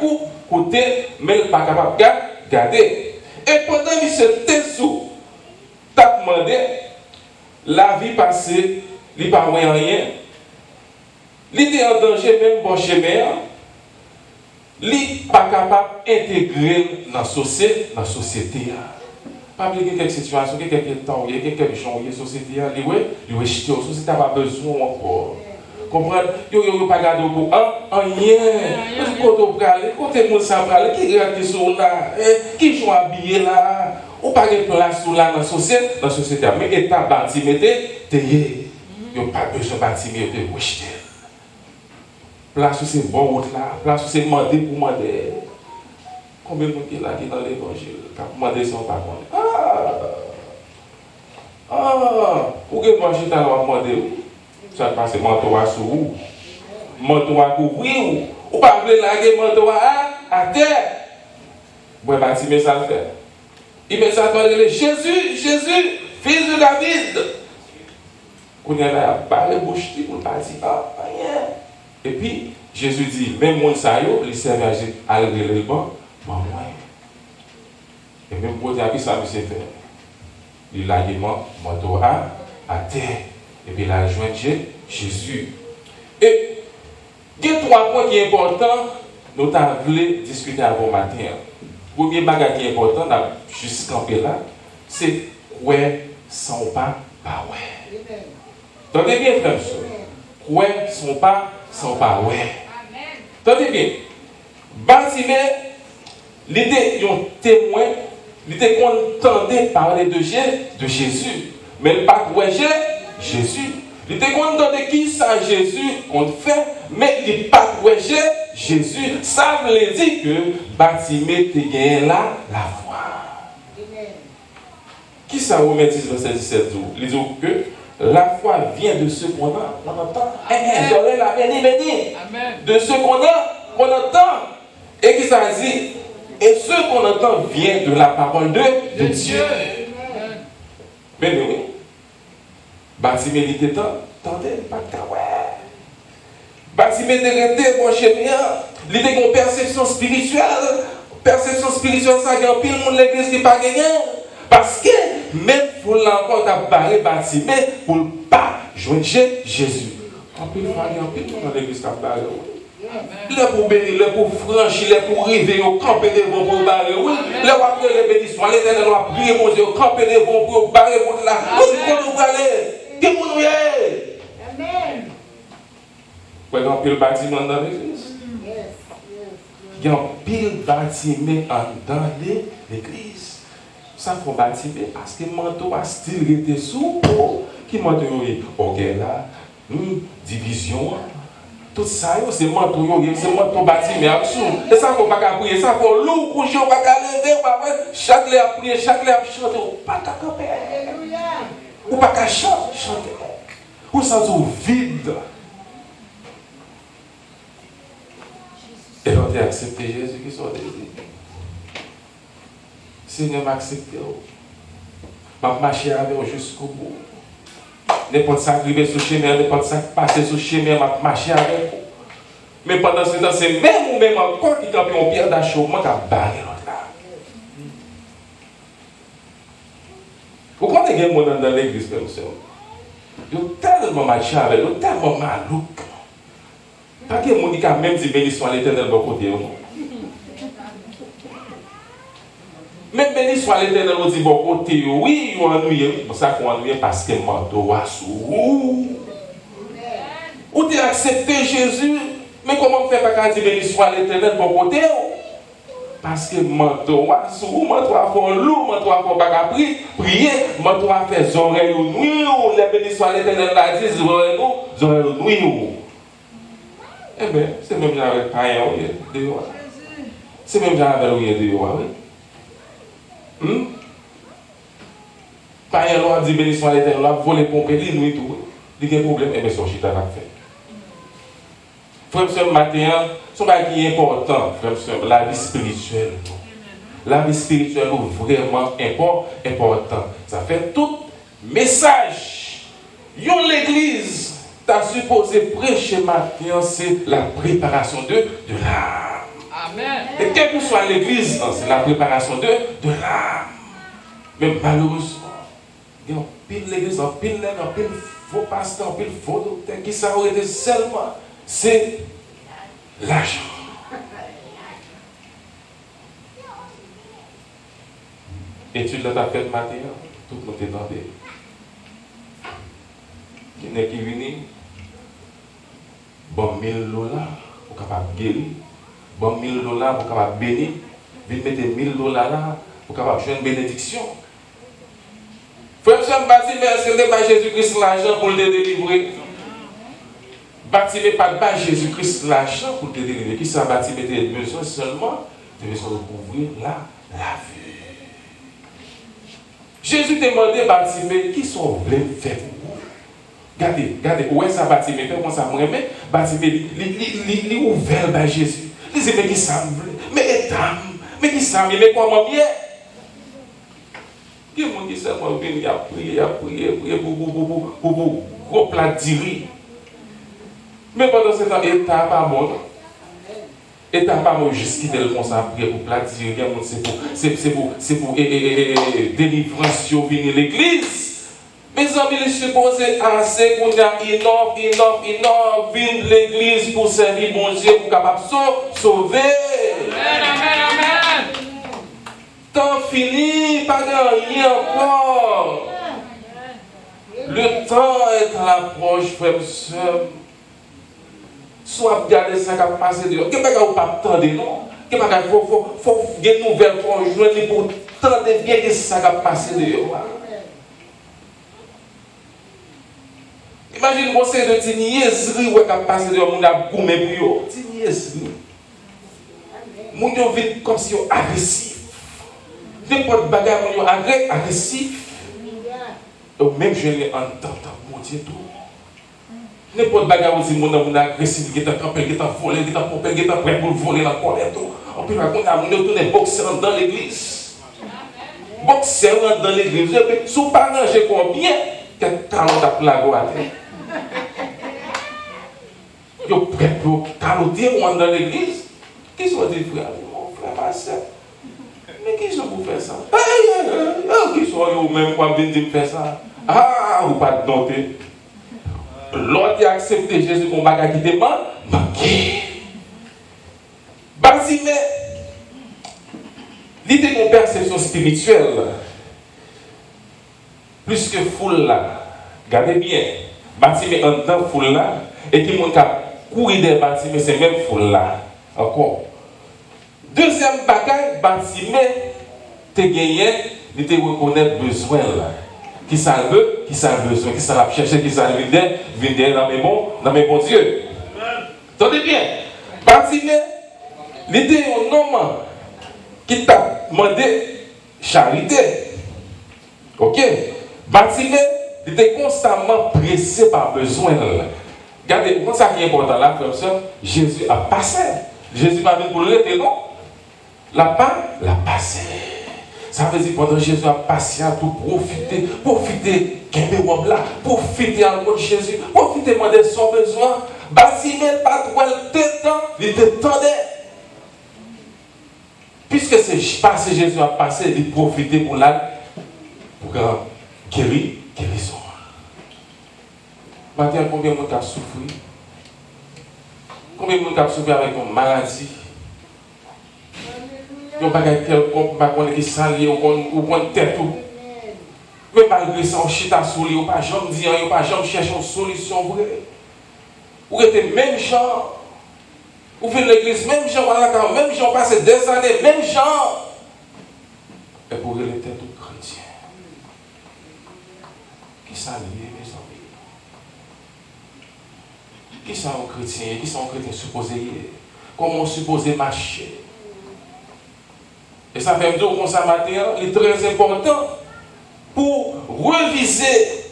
côté, mais il n'a pas capable de garder. Et pendant que monsieur était sous, t'as demandé, la vie passée, il n'y a pas rien. Il était en danger, même bon chemin. Il n'est pas capable d'intégrer dans la société. Pas oublier quelques situations, quelques temps, quelques gens, la société, il est jeté, la société n'a pas besoin encore. Comprenez? Il n'y a pas gardé pour rien. Quand les gens sont là, qui regardent sur là, qui sont habillés là. Ou pas de place là dans la société, mais l'État Bartimée, il n'y a pas besoin de Bartimée de rejeter. Place où c'est bon route là, place où c'est demandé pour demander. Combien de monde qui est là qui est dans l'évangile, qui a demandé son pas où que moi je t'ai demandé, ça passe manteau à sous vous, manteau à couvrir ou pas voulez laguer manteau à terre. Bon, Bartimée ça le fait. Immédiatement, il dit Jésus, Jésus, fils de David. Qu'on y a parlé bouche pour ne pas dire rien. Et puis, Jésus dit, même mon saillot, il servait à régler le banc, bon, ouais. Et même pour dire, ça me s'est fait. Il a dit, manteau à terre. Et puis, il a joint Jésus. Et, il y a 3 points qui sont importants, nous avons discuté avant matin. Le premier bagage qui est important, juste camper là, c'est quoi sans pas ouais. Tendez bien, frère, quoi sans pas ouais. Tendez bien. Bartimée, il était un témoin, il était content de parler de Jésus, mais il pas ouais Jésus. Il était content de qui ça Jésus qu'on fait, mais il n'est pas ouais Jésus. Ça veut dire que Bartimée te gagne là la foi. Qui ça remet 10 verset 17 jours? Il dit que la foi vient de ce qu'on a. On entend. J'aurais la béni. De ce qu'on entend. Et qui ça dit? Et ce qu'on entend vient de la parole de Dieu. Mais oui. Bartimée dit tendez, pas de ouais. Bartimée était mon chemin. Il était une perception spirituelle. Perception spirituelle, ça y a pile monde l'église qui pas gagné. Parce que même pour l'encore t'as barré Bartimée pour ne pas joindre Jésus. En pile dans l'église qui a barré. Il est pour bénir, il est pour franchir, il est pour arriver au camper devant pour barrer. Oui, il est pour les bénédictions. L'Éternel va prier mon Dieu, camper devant pour barrer mon là. Nous aller. Qui nous y est? Amen. Vous avez un pile bâtiment dans l'église? Il y a un pile bâtiment dans l'église. Ça faut bâtiment parce que le manteau a style été sous. Qui manteau est? Ok, là, division. Tout ça, c'est manteau, c'est manteau bâtiment absolu. Et ça faut pas prier, ça faut loup, coucher, pas lever, chaque lait à prier, chaque lait à chanter, pas qu'à camper. Ou pas qu'à chanter. Ou ça tout vide. Et on a accepté Jésus qui soit désiré. Seigneur m'a accepté. M'a marché avec vous jusqu'au bout. N'importe ça qui arrive sur le chemin, n'importe ça qui passe sur le chemin, m'a marché avec vous. Mais pendant ce temps, c'est même ou même encore qui campe en pierre d'achèvement qui a barré l'autre là. Pourquoi il y a des gens dans l'église comme ça? Ils ont tellement marché avec eux, tellement malouk. Pas que les gens qui ont même dit béni soit l'Éternel de côté. Même béni soit l'Éternel de bon côté. Oui, ils ont ennuyé. C'est ça qu'on ennuyé parce que le manteau a sous. Ou tu as accepté Jésus, mais comment faire pas dire béni soit l'Éternel de bon côté? Parce que manteau a sous, manteau a fait loup, manteau a fait pas prier, manteau a fait oreilles nuit, les bénis soit l'Éternel l'a dit, oreilles nuit. Eh bien, c'est même genre avec païen, dehors. C'est même genre avec lui dehors, oui. Païen l'a dit bénis soit l'Éternel, l'a volé pomper, il nuit tout. Il y a un problème, eh bien, son chita l'a fait. Frère, ce matin, ce qui est important, frère, la vie spirituelle. La vie spirituelle est vraiment important. Ça fait tout message. L'église, tu as supposé prêcher matin, c'est la préparation de l'âme. Amen. Et quelle que soit l'église, c'est la préparation de l'âme. Mais malheureusement, il y a un pile l'église, un pile faux pasteur, un pile faux docteur qui s'arrête été seulement. C'est l'argent. Étude là, tu fait matin, tout le monde est dans des. Il y en a qui viennent, bon 1000 $ pour capable guérir, bon 1000 $ pour capable bénir, viennent mettre 1000 $ là pour capable jouer une bénédiction. Frère, je me bâtis, mais est-ce que ce n'est pas Jésus-Christ l'argent pour le délivrer? Bartimée pas de Jésus-Christ l'argent pour te délivrer. Qui ça Bartimée a besoin seulement de recouvrir la vue. Jésus t'a demandé Bartimée qui sont voulez faire pour vous. Regardez, où est ça Bartimée fait comment ça me remet Bartimée il ouvert par Jésus. Il dit mais qui ça me veut? Mais dame, mais qui ça me mais comment bien? Il y a des gens qui seulement viennent, prier pour gros plat d'iri. Mais pendant ce temps, l'État pas bon. L'État pas bon juste quitter le conseil prier pour plat d'iri. C'est pour délivrance sur venir l'église. Mes amis, ils sont supposés assez qu'on a innove, venir l'église pour servir bon Dieu, pour capable sauver. Amen. Temps fini, pas de rien encore. Le temps est à l'approche, frère et soeur. Soit regarder ça qui a passé dehors. Qu'est-ce que vous pas attendre, non? Qu'est-ce que faut des nouvelles pour joindre pour tendre bien que ça qui a passé dehors. Imagine vous c'est de petite niaiserie qui a passé dehors, on a goumé pour eux. Petite niaiserie. Moun yo vit comme si yo agressif. N'importe bagarre moun yo agressif. Même je l'ai entendu, mon Dieu tout. N'importe bagarre aussi mon agressif, qui est campé, qui est volé, qui est pompé, qui est prêt pour voler la colère tout. On peut raconter à mon tourner boxeur dans l'église. Boxeur dans l'église. Si vous pas ranger combien, quel talent à plago à terre. Yo prêt pour caloter dans l'église. Qui sont des frères? Mon frère, ma soeur. Mais qui sont pour faire ça? Qui sont eux-mêmes pour venir faire ça? Ah, vous pas dompter. L'autre qui a accepté Jésus comme bagage qui te manqué. Bartimée, l'idée de perception spirituelle, plus que foule là, regardez bien, Bartimée entend foule là, et qui monte à courir des Bartimée, c'est même foule là. Encore. Deuxième bagage, Bartimée, te gagné, il te reconnaît besoin là. Qui ça veut, qui ça a besoin, qui ça l'a cherché, qui ça vient dans mes bons dieux. Attendez bien, Bartimée, il était un homme qui t'a demandé charité. Ok? Bartimée, il était constamment pressé par besoin. Regardez, quand ça qui est important là, comme ça, Jésus a passé. Jésus va venir pour le rester, non? La passé. Ça veut dire pendant Jésus a passé à tout profiter, qu'aimer l'homme là, profiter en de Jésus, profiter de son besoin. Bartimée, pas trop le temps, il te tendait. Puisque c'est passé, Jésus a passé, il profiter pour guérison. Maintenant, combien de monde a souffert? Combien de monde a souffert avec une maladie? Il n'y a pas quelqu'un qui s'allie ou qu'on tête tout. Mais malgré ça, on chita sous lui, on pas jamais dire, on pas jamais chercher une solution vraie. Ou êtes même gens, ou venez l'église, même gens, même gens passent des années, même gens. Et pour les têtes tout chrétiens. Qui s'allie, mes amis? Qui sont les chrétiens? Qui sont les chrétiens supposés? Comment supposés marcher? Et ça fait me dire qu'on ça matin, il est très important pour reviser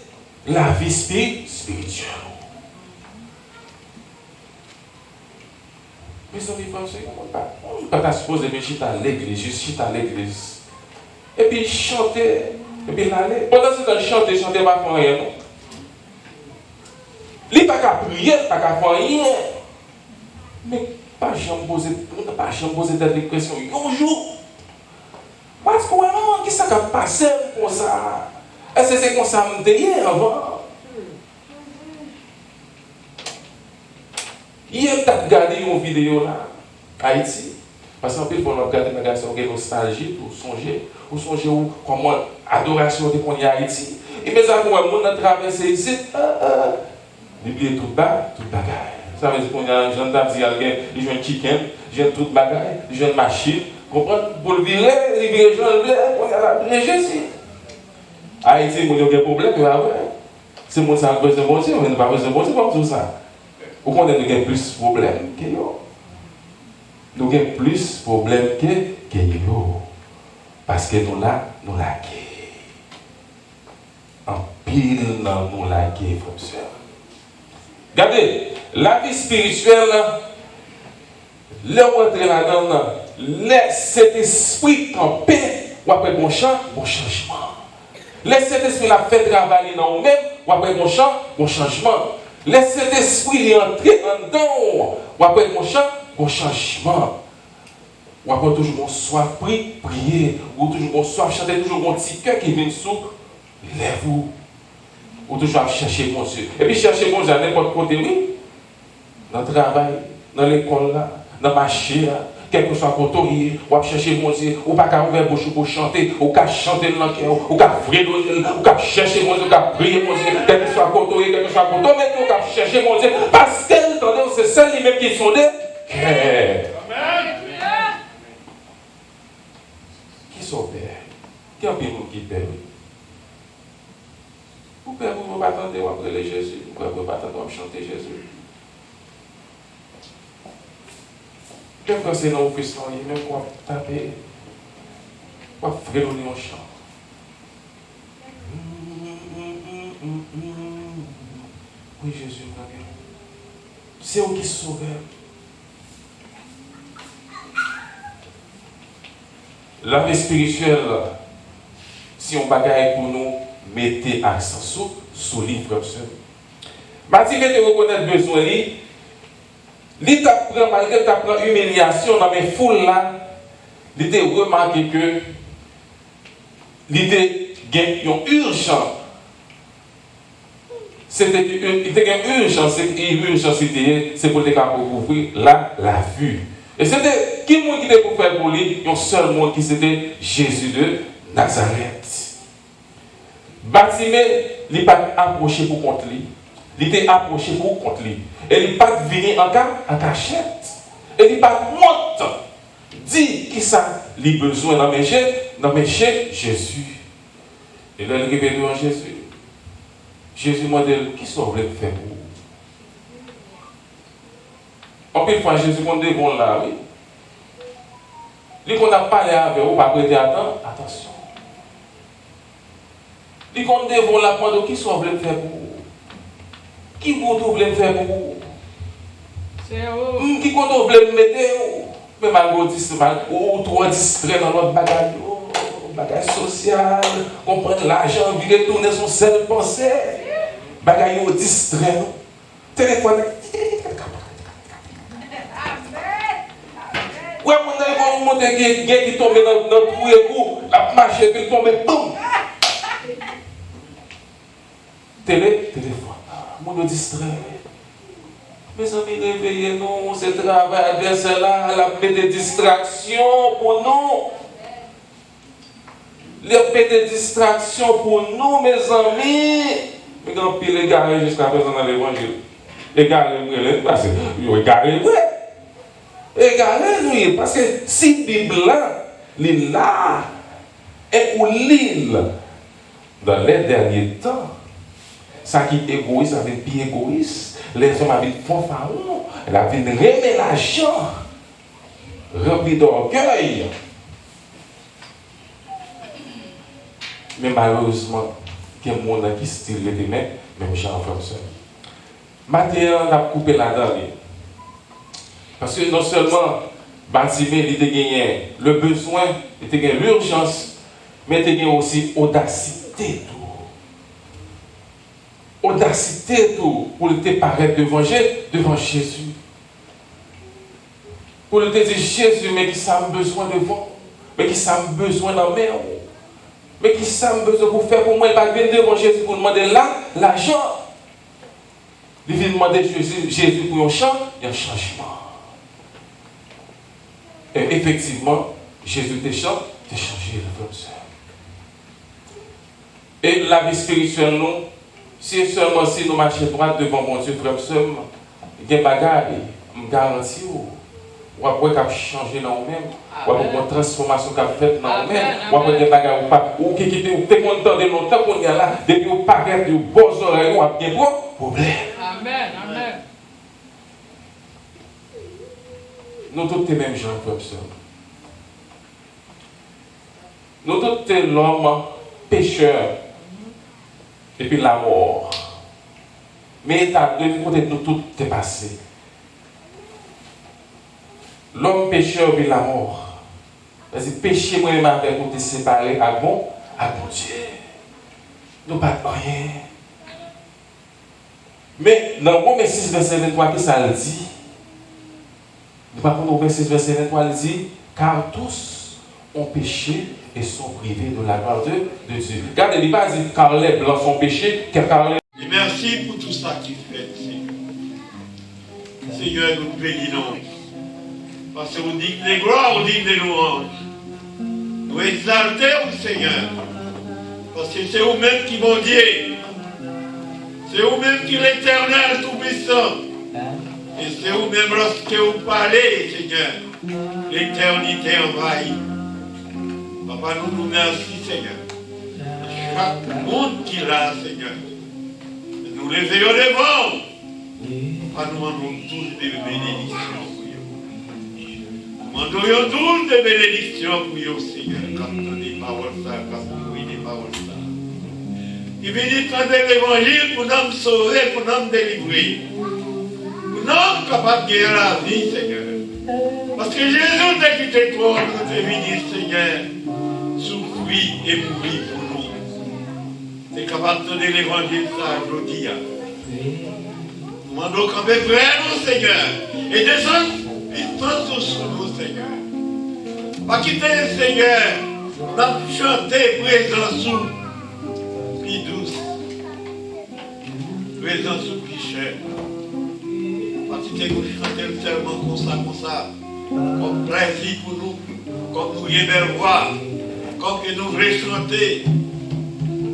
la vie spirituelle. Mais ça me fait on ne peut pas supposer de chiter à l'église, juste chiter à l'église. Et puis chanter, et puis l'aller. Pendant ce temps, chanter pas pour rien. Il n'y a pas qu'à prier, pas qu'à faire rien. Mais pas jamais poser des questions. Un jour, parce que vraiment, qu'est-ce qui a passé comme ça? Est-ce que c'est comme ça hier avant? Hier, tu as regardé une vidéo là, Haïti. Parce qu'en plus, pour nous regarder une garçon qui est nostalgie, pour songer comment l'adoration est connue à Haïti. Et mes amis, on a traversé ici, il tout bas, tout bagaille. Ça veut dire qu'on a un jeune dame, il joue un chicken, il joue tout bagaille, il joue une machine. Comprendre? Pour le virer, il vire on a la Jésus. Haïti, il y a des problèmes, c'est mon ça besoin de bon Dieu, on n'a pas besoin de bon Dieu comme tout ça. Pourquoi nous avons plus de problèmes que nous? Nous avons plus de problèmes que nous. Parce que nous laquons. En pile, nous laquons, frère et sœur. Regardez, la vie spirituelle, le rentrer là-dedans, laisse cet esprit campé, ou après bon changement. Le Saint-Esprit l'a fait travailler dans nous-mêmes, ou après mon changement. Le Saint-Esprit est entré en dedans, ou après mon changement. Ou après toujours mon soif prier, ou toujours mon soif chanter, toujours mon petit cœur qui vient sous, lève-vous. Ou toujours chercher mon Dieu. Et puis chercher mon Dieu à n'importe côté, oui. Dans le travail, dans l'école, là, dans le marché, là, quel que soit le côté, ou chercher mon Dieu, ou pas qu'à ouvrir bouche pour chanter, ou qu'à chanter dans le cœur, ou qu'à fredonner, ou qu'à chercher mon Dieu, ou qu'à prier mon Dieu, quel que soit le côté, quel que soit le côté, mais ou qu'à chercher mon Dieu, parce que, c'est celle lui-même qui sont des cœurs. Qui sont pères? Qui ont payé qui père? Vous père, vous ne pas attendre, vous appeler Jésus, vous ne pas attendre, vous chanter Jésus. Même quand c'est dans le fils, même quand vous tapez, vous fredonnez en chant. Oui, Jésus, c'est vous qui sauvez. La vie spirituelle, si on bagaille pour nous, mettez accent sur les frères. Mathilde te reconnaître besoin, il t'apprend, malgré que tu apprends humiliation dans mes foules là, il t'a remarqué que il était urgent. C'était une urgence, c'est pour les cas pour ouvrir la vue. Et c'était qui monde qui était pour faire pour lui, un seul monde qui c'était Jésus de Nazareth. Bartimée, il n'est pas approché pour contre lui. Il était approché pour contre lui. Et il n'est pas venu en cachette. Et il n'est pas monte. Dit qui ça, il a besoin d'empêcher Jésus. Et là, il révèle en Jésus. Jésus m'a dit, qui sont vous voulez faire pour vous? En plus, fois, Jésus m'a dit, bon là, oui. Lui qu'on a parlé avec vous, pas prêter attention. Lui qu'on dit, bon là, qui sont vous voulez faire pour vous? Qui vous voulez faire pour vous? C'est vous. Qui vous voulez mettre? Mais malgré ou trop distrait dans notre bagage. Bagage social, comprendre l'argent, vivre tourner son seul pensée. Bagage distrait. Téléphone. Ouais, mon monte qui tombe dans le trou et coup, la marche qui tombe, boum. Téléphone. Mon distrait. Mes amis, réveillez-nous, ce travail adversaire là, la paix de distraction pour nous. Les paix de distraction pour nous, mes amis. Mais quand pile égaré jusqu'à présent dans l'évangile. Égaré, parce que égaré, oui. Égaré, oui, parce que si la Bible là, l'île là, et pour l'île, dans les derniers temps, ça qui est égoïste avec plus égoïste. Les hommes avaient fanfaron, ils avaient remis l'argent, rempli d'orgueil. Mais malheureusement, il y a des gens qui stylent les mains, même Jean-François. Maintenant, on a coupé la dent. Parce que non seulement, Bartimée, il a gagné le besoin, il a gagné l'urgence, mais il a gagné aussi l'audacité. Audacité pour te paraître devant Jésus. Pour te dire Jésus, mais qui ça me besoin de vous, mais qui ça me besoin d'en mer, mais qui ça me besoin pour faire pour moi, il va venir devant Jésus pour demander l'argent. Il vient demander Jésus pour un changement. Et effectivement, Jésus t'a changé le frère. Et la vie spirituelle, nous, si seulement si nous marchons droit devant mon Dieu, frère, il y a des bagages, je me garantis, ou après qu'il a changé dans nous-mêmes, ou après une transformation qu'il a faite dans nous-mêmes, ou après des bagages ou qui quitte, tout le monde de longtemps qu'on y a là, depuis qu'on paraît de beaux oreilles, on a bien de problème. Amen, amen. Nous tous les mêmes gens, frère. Nous tous l'homme pécheur. Et puis la mort. Mais état de côté de nous tout est passé. L'homme pécheur puis la mort. Parce que péché moi-même avec nous te séparé à bon Dieu. nous pas rien. Mais dans Romains 6, verset 23, qu'est-ce que ça dit? Nous pas Romains 6, verset 23, il dit, car tous ont péché et sont privés de la gloire de Dieu. Regardez, il n'est pas dit car les blancs sont péchés, car les... Et merci pour tout ça qui fait, Seigneur. Seigneur, nous te bénissons. Parce que vous dites des gloires, vous dites des louanges. Nous exaltons, Seigneur. Parce que c'est vous-même qui m'ont dit. C'est vous-même qui l'Éternel Tout-Puissant. Et c'est vous-même lorsque vous parlez, Seigneur. L'éternité envahit. Papa, nous nous remercions, Seigneur. Chaque monde qui l'a, Seigneur. Nous les veillons devant. Nous demandons tous des bénédictions pour eux. Nous demandons tous des bénédictions pour eux, Seigneur. Quand on des paroles ça, quand on dit des paroles ça. Il vient traiter l'évangile pour nous sauver, pour nous délivrer. Pour nous capables de gagner la vie, Seigneur. Parce que Jésus t'a quitté toi, nous t'es venu, Seigneur, souffrir et mourir pour nous. Tu es capable de donner l'évangile ça aujourd'hui. Nous demandons qu'on fait vraiment, Seigneur, et descendre puissance sur nous, Seigneur. Pas quitter, Seigneur, dans chanter présence sous plus douce, présence sous plus cher. Pas quitter nous chanter tellement comme ça, comme plaisir pour nous, comme nous y belle voix, comme que nous voulons chanter.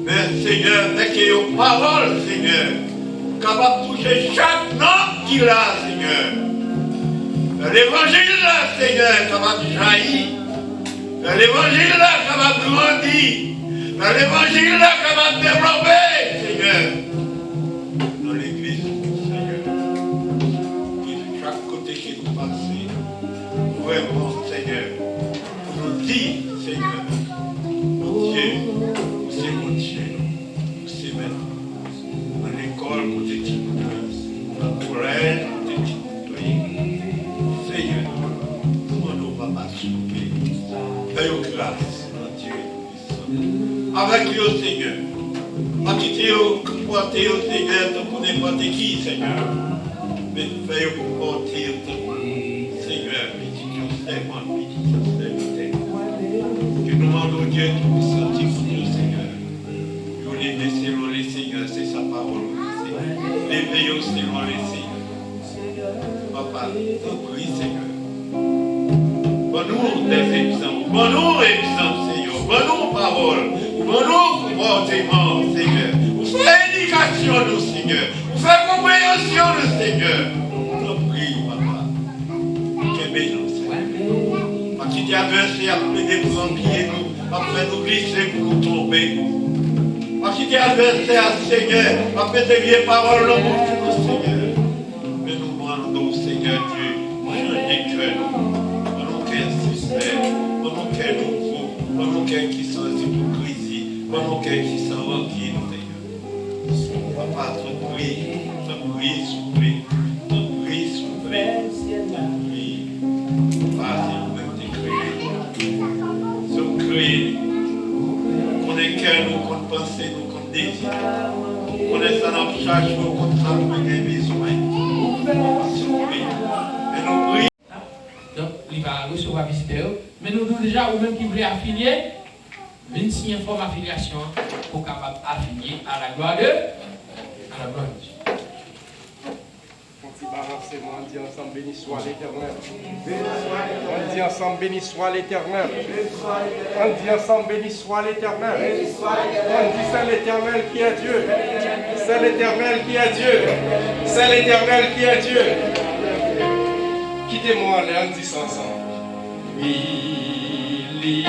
Mais Seigneur, dès qu'il y a une parole, Seigneur, capable de toucher chaque nom qu'il a, Seigneur. L'évangile là, Seigneur, capable de jaillir. L'évangile là, capable de grandir. L'évangile là, capable de développer, Seigneur. Dans l'église, Seigneur. Et de chaque côté qui nous passe, vraiment, Seigneur, nous dit, Seigneur, mon Dieu, c'est mon Dieu, c'est maintenant. Dans l'école, côté qui nous donne, dans le collège, côté qui nous donne. Seigneur, nous demandons Papa souper. Fais-nous grâce, mon Dieu. Avec eux, Seigneur. Pas quitter eux, porter eux, Seigneur, pour n'importe qui, Seigneur. Mais fais-nous porter eux, Seigneur, petit Dieu, servant, petit Dieu, serviteur. Que nous demandons Dieu tout puissant pour nous, Seigneur. Nous les laissons les Seigneur, c'est sa parole. Les veillons selon les Seigneur. Papa, nous prie, Seigneur. Bonjour des exemples. Bonjour exemples, Seigneur. Bonjour paroles. Bonjour comportement, Seigneur. Vous faites éducation, nous, Seigneur. Vous faites compréhension, nous, Seigneur. Nous prions, Papa. Que bénisse, Seigneur. Pas qu'il y a adversaire après des pieds, nous. Après nous glisser pour nous tomber. Pas qu'il y a adversaire, Seigneur. Après des vieilles paroles, nous, Seigneur. Mais nous demandons, Seigneur Dieu, changer cœur, pendant qu'un système, pendant qu'un nouveau, pendant qu'un qui sans hypocrisie, pendant qu'un qui sans rancune, Seigneur. Papa, te prie, s'il vous plaît, te prie, s'il vous plaît, te prie. Papa, si vous-même t'es créé, si vous créez, qu'on ait cœur, nous, qu'on pense, nous, qu'on désire, qu'on ait ça dans le charge, nous, qu'on travaille, qu'on ait besoin. Donc, il va recevoir visiteur. Mais nous devons déjà, ou même qui voulait affilier, 26 forme affiliation pour capable affilier à la gloire de Dieu. On dit ensemble, béni soit l'Éternel. On dit ensemble, béni soit l'Éternel. On dit ensemble, béni soit l'Éternel. On dit c'est l'Éternel qui est Dieu. C'est l'Éternel qui est Dieu. C'est l'Éternel qui est Dieu. Quittez-moi, on dit ça ensemble. Oui,